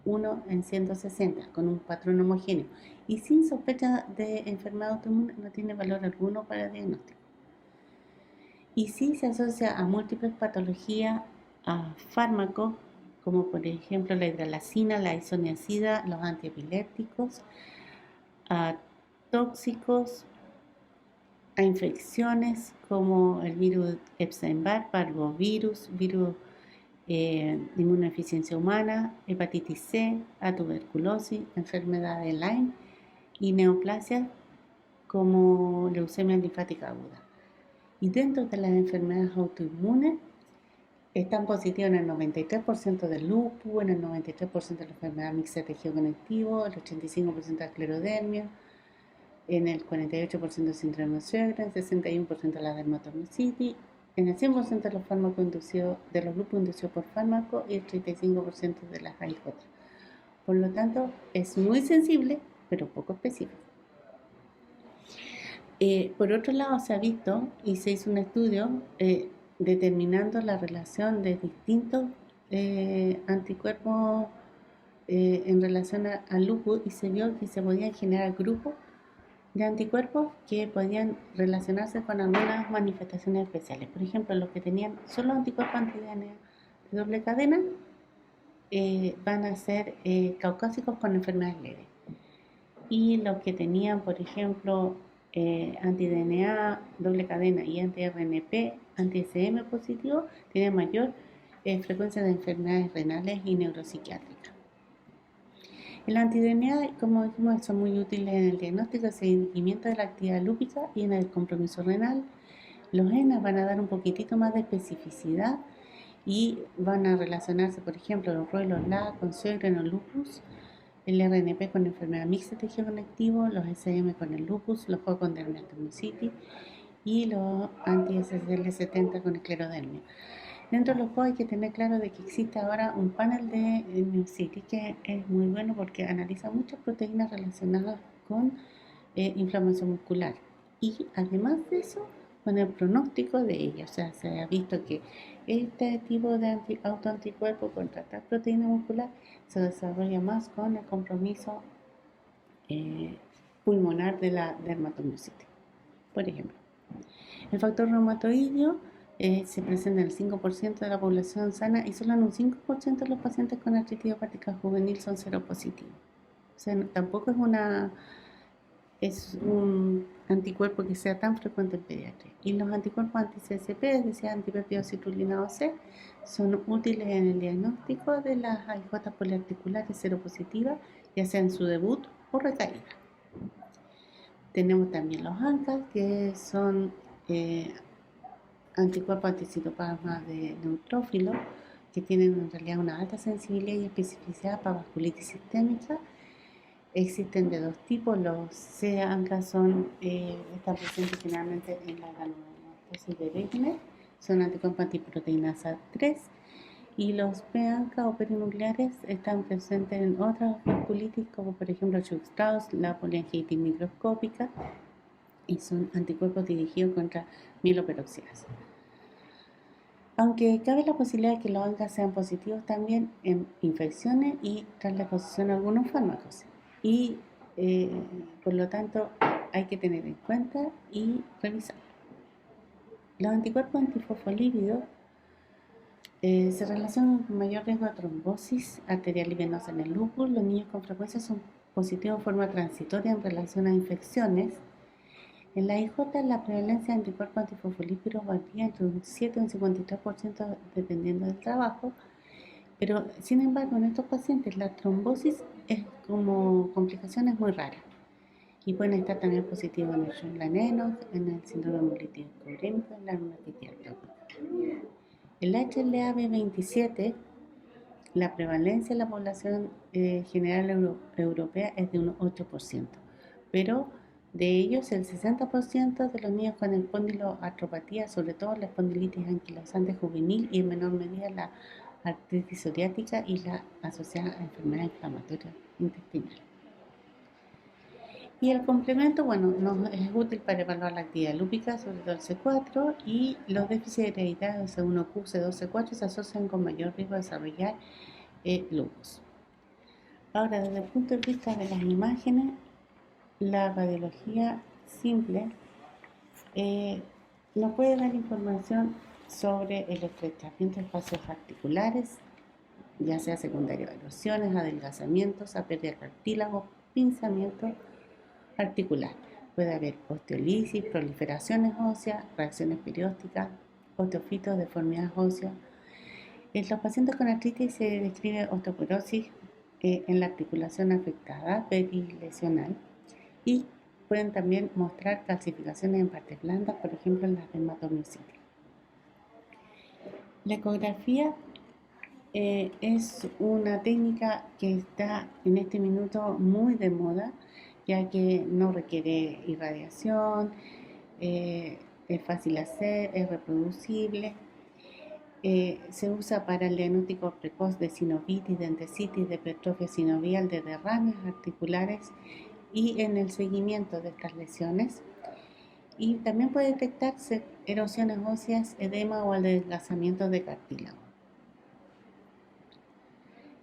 1 en 160, con un patrón homogéneo y sin sospecha de enfermedad autoinmune, no tiene valor alguno para el diagnóstico. Y sí se asocia a múltiples patologías, a fármacos, como por ejemplo la hidralazina, la isoniazida, los antiepilépticos, a tóxicos, a infecciones como el virus Epstein-Barr, parvovirus, virus de inmunodeficiencia humana, hepatitis C, a tuberculosis, enfermedad de Lyme y neoplasias como leucemia linfática aguda. Y dentro de las enfermedades autoinmunes están positivos en el 93% del lupus, en el 93% de la enfermedad mixta de tejido conectivo, el 85% de la esclerodermia, en el 48% de síndrome de Sjögren, 61% de la dermatomyositis, en el 100% de los fármacos inducidos, de los lupus inducidos por fármacos y el 35% de las AIJ. Por lo tanto, es muy sensible, pero poco específico. Por otro lado, se ha visto y se hizo un estudio determinando la relación de distintos anticuerpos en relación al lupus, y se vio que se podían generar grupos de anticuerpos que podían relacionarse con algunas manifestaciones especiales. Por ejemplo, los que tenían solo anticuerpos anti-DNA de doble cadena van a ser caucásicos con enfermedades leves. Y los que tenían, por ejemplo, anti-DNA, doble cadena y anti-RNP, anti-SM positivo, tienen mayor frecuencia de enfermedades renales y neuropsiquiátricas. El anti-DNA, como dijimos, son muy útiles en el diagnóstico y seguimiento de la actividad lúpica y en el compromiso renal. Los ENA van a dar un poquitito más de especificidad y van a relacionarse, por ejemplo, los ROI, LA con Sjögren o lupus, el RNP con enfermedad mixta de tejido conectivo, los SM con el lupus, los JOC con dermatomyositis y los anti-SSL70 con esclerodermia. Dentro de los juegos hay que tener claro de que existe ahora un panel de Myositis que es muy bueno porque analiza muchas proteínas relacionadas con inflamación muscular. Y además de eso, con el pronóstico de ella. O sea, se ha visto que este tipo de autoanticuerpo contra tal proteína muscular se desarrolla más con el compromiso pulmonar de la dermatomyositis, por ejemplo. El factor reumatoideo se presenta en el 5% de la población sana y solo en un 5% de los pacientes con artritis idiopática juvenil son seropositivos. O sea, tampoco es un anticuerpo que sea tan frecuente en pediatría. Y los anticuerpos anti-CSP, es decir, antipeptidocitrulinado C, son útiles en el diagnóstico de las AIJ poliarticulares seropositivas, ya sea en su debut o recaída. Tenemos también los ANCA, que son anticuerpos anticitoplasma de neutrófilos, que tienen en realidad una alta sensibilidad y especificidad para vasculitis sistémica. Existen de dos tipos. Los C-ANCA están presentes generalmente en la granulomatous de Wegener, son anticuerpos antiproteinasa 3, y los P-ANCA o perinucleares están presentes en otras vasculitis, como por ejemplo Churg-Strauss, la poliangitis microscópica, y son anticuerpos dirigidos contra mieloperoxidasa. Aunque cabe la posibilidad de que los ANCA sean positivos también en infecciones y tras la exposición a algunos fármacos. Y por lo tanto hay que tener en cuenta y revisar. Los anticuerpos antifosfolípidos se relacionan con mayor riesgo de trombosis arterial y venosa en el lupus. Los niños con frecuencia son positivos de forma transitoria en relación a infecciones. En la IJ, la prevalencia de anticuerpos antifosfolípidos varía entre un 7 y un 53% dependiendo del trabajo, pero sin embargo en estos pacientes la trombosis como complicación es muy rara y pueden estar también positivos en el Schindler-Lehmann, en el síndrome hemolítico urémico, en la reumatoidea atópica. El HLA-B27 la prevalencia en la población general europea es de un 8%, pero de ellos el 60% de los niños con espondiloartropatía, sobre todo la espondilitis anquilosante juvenil y en menor medida la artritis psoriática y la asociada a enfermedad inflamatoria intestinal. Y el complemento, bueno, nos es útil para evaluar la actividad lúpica, sobre todo el C4, y los déficits hereditarios C1Q, C2, C4 se asocian con mayor riesgo de desarrollar lupus. Ahora, desde el punto de vista de las imágenes, la radiología simple nos puede dar información sobre el estrechamiento de espacios articulares, ya sea secundario a erosiones, adelgazamientos, a pérdida de cartílago, pinzamiento articular. Puede haber osteolisis, proliferaciones óseas, reacciones periósticas, osteofitos, deformidades óseas. En los pacientes con artritis se describe osteoporosis en la articulación afectada, perilesional, y pueden también mostrar calcificaciones en partes blandas, por ejemplo en la dermatomiositis. La ecografía es una técnica que está en este minuto muy de moda, ya que no requiere irradiación, es fácil de hacer, es reproducible. Se usa para el diagnóstico precoz de sinovitis, de entesitis, de hipertrofia sinovial, de derrames articulares y en el seguimiento de estas lesiones. Y también puede detectarse erosiones óseas, edema o adelgazamiento de cartílago.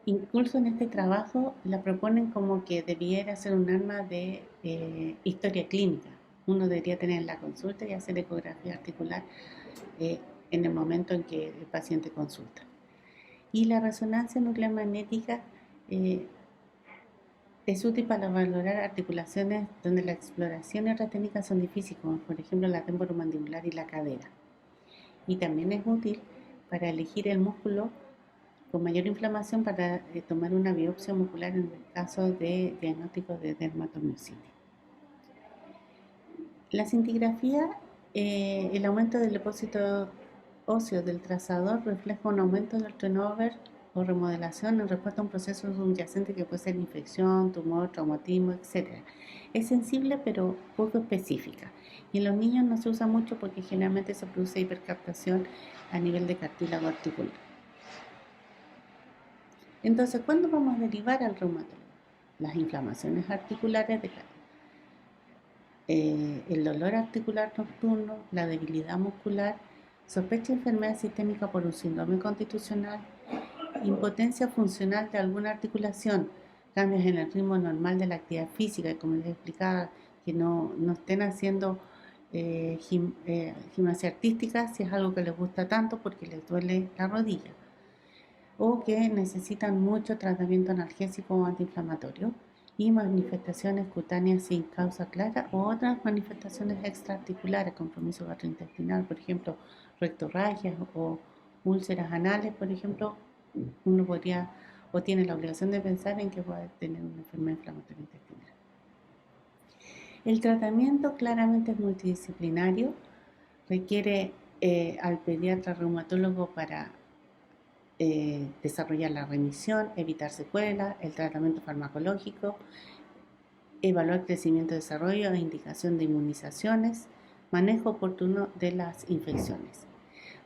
Incluso en este trabajo la proponen como que debiera ser un arma de historia clínica. Uno debería tener la consulta y hacer ecografía articular en el momento en que el paciente consulta. Y la resonancia nuclear magnética es útil para valorar articulaciones donde la exploración y otras técnicas son difíciles, como por ejemplo la temporomandibular y la cadera. Y también es útil para elegir el músculo con mayor inflamación para tomar una biopsia muscular en el caso de diagnóstico de dermatomiositis. La cintigrafía, el aumento del depósito óseo del trazador refleja un aumento del turnover o remodelación en respuesta a un proceso subyacente que puede ser infección, tumor, traumatismo, etc. Es sensible pero poco específica. Y en los niños no se usa mucho porque generalmente se produce hipercaptación a nivel de cartílago articular. Entonces, ¿cuándo vamos a derivar al reumatólogo? Las inflamaciones articulares, el dolor articular nocturno, la debilidad muscular, sospecha de enfermedad sistémica por un síndrome constitucional, impotencia funcional de alguna articulación, cambios en el ritmo normal de la actividad física, como les explicaba, que no estén haciendo gimnasia artística si es algo que les gusta tanto porque les duele la rodilla, o que necesitan mucho tratamiento analgésico o antiinflamatorio, y manifestaciones cutáneas sin causa clara o otras manifestaciones extraarticulares, compromiso gastrointestinal, por ejemplo, rectorragias o úlceras anales, por ejemplo, uno podría o tiene la obligación de pensar en que puede tener una enfermedad inflamatoria intestinal. El tratamiento claramente es multidisciplinario, requiere al pediatra reumatólogo para desarrollar la remisión, evitar secuelas, el tratamiento farmacológico, evaluar crecimiento, desarrollo e indicación de inmunizaciones, manejo oportuno de las infecciones.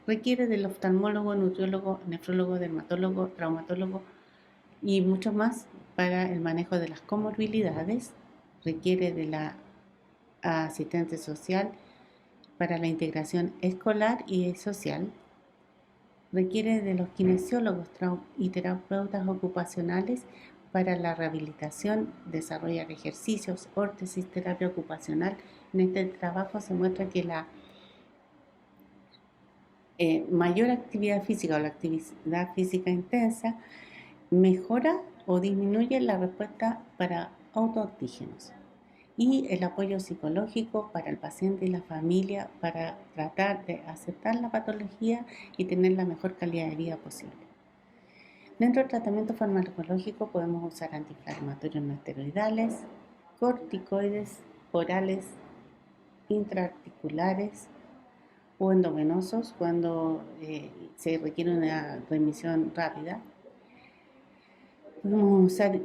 Requiere del oftalmólogo, nutriólogo, nefrólogo, dermatólogo, traumatólogo y muchos más para el manejo de las comorbilidades. Requiere de la asistente social para la integración escolar y social. Requiere de los kinesiólogos y terapeutas ocupacionales para la rehabilitación, desarrollar ejercicios, órtesis, terapia ocupacional. En este trabajo se muestra que la mayor actividad física o la actividad física intensa mejora o disminuye la respuesta para autoantígenos, y el apoyo psicológico para el paciente y la familia para tratar de aceptar la patología y tener la mejor calidad de vida posible. Dentro del tratamiento farmacológico podemos usar antiinflamatorios no esteroidales, corticoides orales, intraarticulares o endovenosos cuando se requiere una remisión rápida. Podemos usar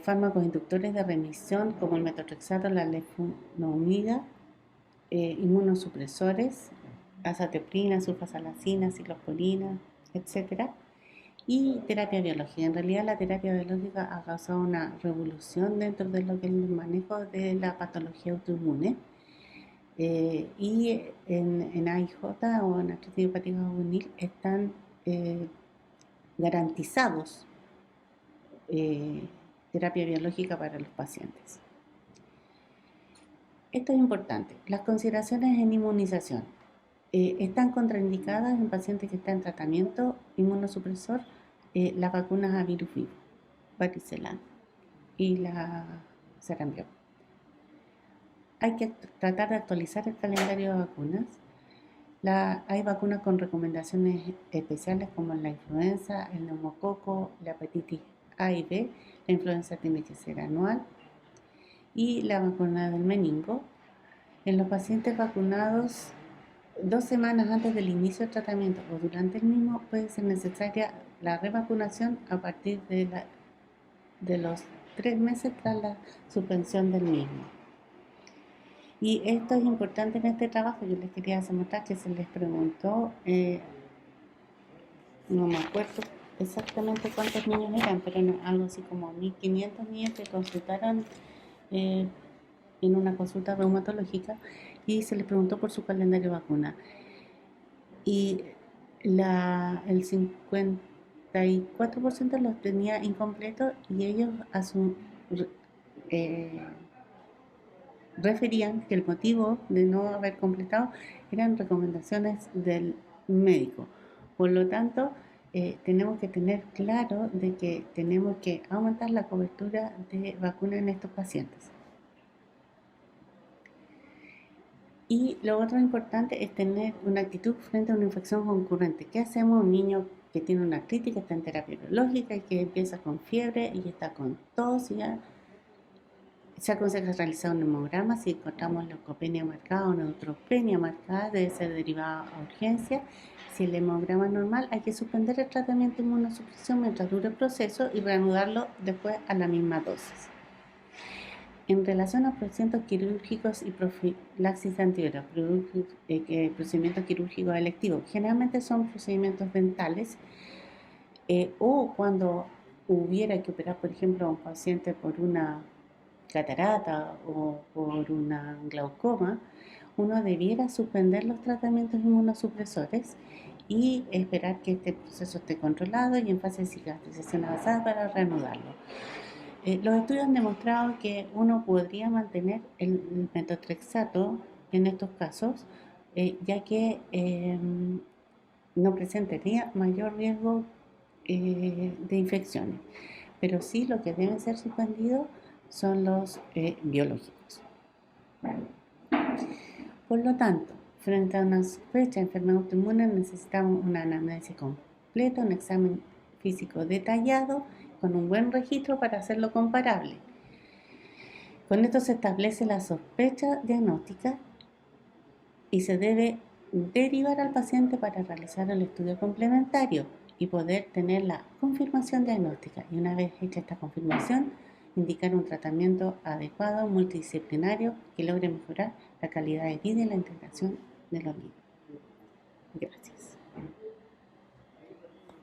fármacos inductores de remisión como el metotrexato, la leflunomida, inmunosupresores, azathioprina, sulfasalazina, ciclosporina, etcétera, y terapia biológica. En realidad la terapia biológica ha causado una revolución dentro de lo que es el manejo de la patología autoinmune. Y en AIJ o en artritis idiopática juvenil están garantizados terapia biológica para los pacientes. Esto es importante. Las consideraciones en inmunización están contraindicadas en pacientes que están en tratamiento inmunosupresor las vacunas a virus vivo, varicela y la sarampión. Hay que tratar de actualizar el calendario de vacunas. Hay vacunas con recomendaciones especiales como la influenza, el neumococo, la hepatitis A y B. La influenza tiene que ser anual. Y la vacuna del meningo. En los pacientes vacunados 2 semanas antes del inicio del tratamiento o durante el mismo puede ser necesaria la revacunación a partir de los 3 meses tras la suspensión del mismo. Y esto es importante en este trabajo. Yo les quería mostrar que se les preguntó, no me acuerdo exactamente cuántos niños eran, pero algo así como 1500 niños que consultaron en una consulta reumatológica y se les preguntó por su calendario de vacuna. Y el 54% los tenía incompletos y ellos referían que el motivo de no haber completado eran recomendaciones del médico. Por lo tanto, tenemos que tener claro de que tenemos que aumentar la cobertura de vacunas en estos pacientes. Y lo otro importante es tener una actitud frente a una infección concurrente. ¿Qué hacemos? Un niño que tiene una artritis, que está en terapia biológica y que empieza con fiebre y está con tos y ya se aconseja realizar un hemograma. Si encontramos leucopenia marcada o neutropenia marcada, debe ser derivada a urgencia. Si el hemograma es normal, hay que suspender el tratamiento de inmunosupresión mientras dure el proceso y reanudarlo después a la misma dosis. En relación a procedimientos quirúrgicos y profilaxis de antivirales, procedimientos quirúrgicos electivos, generalmente son procedimientos dentales o cuando hubiera que operar, por ejemplo, a un paciente por una catarata o por una glaucoma, uno debiera suspender los tratamientos inmunosupresores y esperar que este proceso esté controlado y en fase de cicatrización avanzada para reanudarlo. Los estudios han demostrado que uno podría mantener el metotrexato en estos casos, ya que no presentaría mayor riesgo de infecciones. Pero sí lo que deben ser suspendidos son los biológicos. Por lo tanto, frente a una sospecha de enfermedad autoinmune necesitamos una anamnesis completa, un examen físico detallado, con un buen registro para hacerlo comparable. Con esto se establece la sospecha diagnóstica y se debe derivar al paciente para realizar el estudio complementario y poder tener la confirmación diagnóstica. Y una vez hecha esta confirmación, indicar un tratamiento adecuado, multidisciplinario, que logre mejorar la calidad de vida y la integración de los niños. Gracias.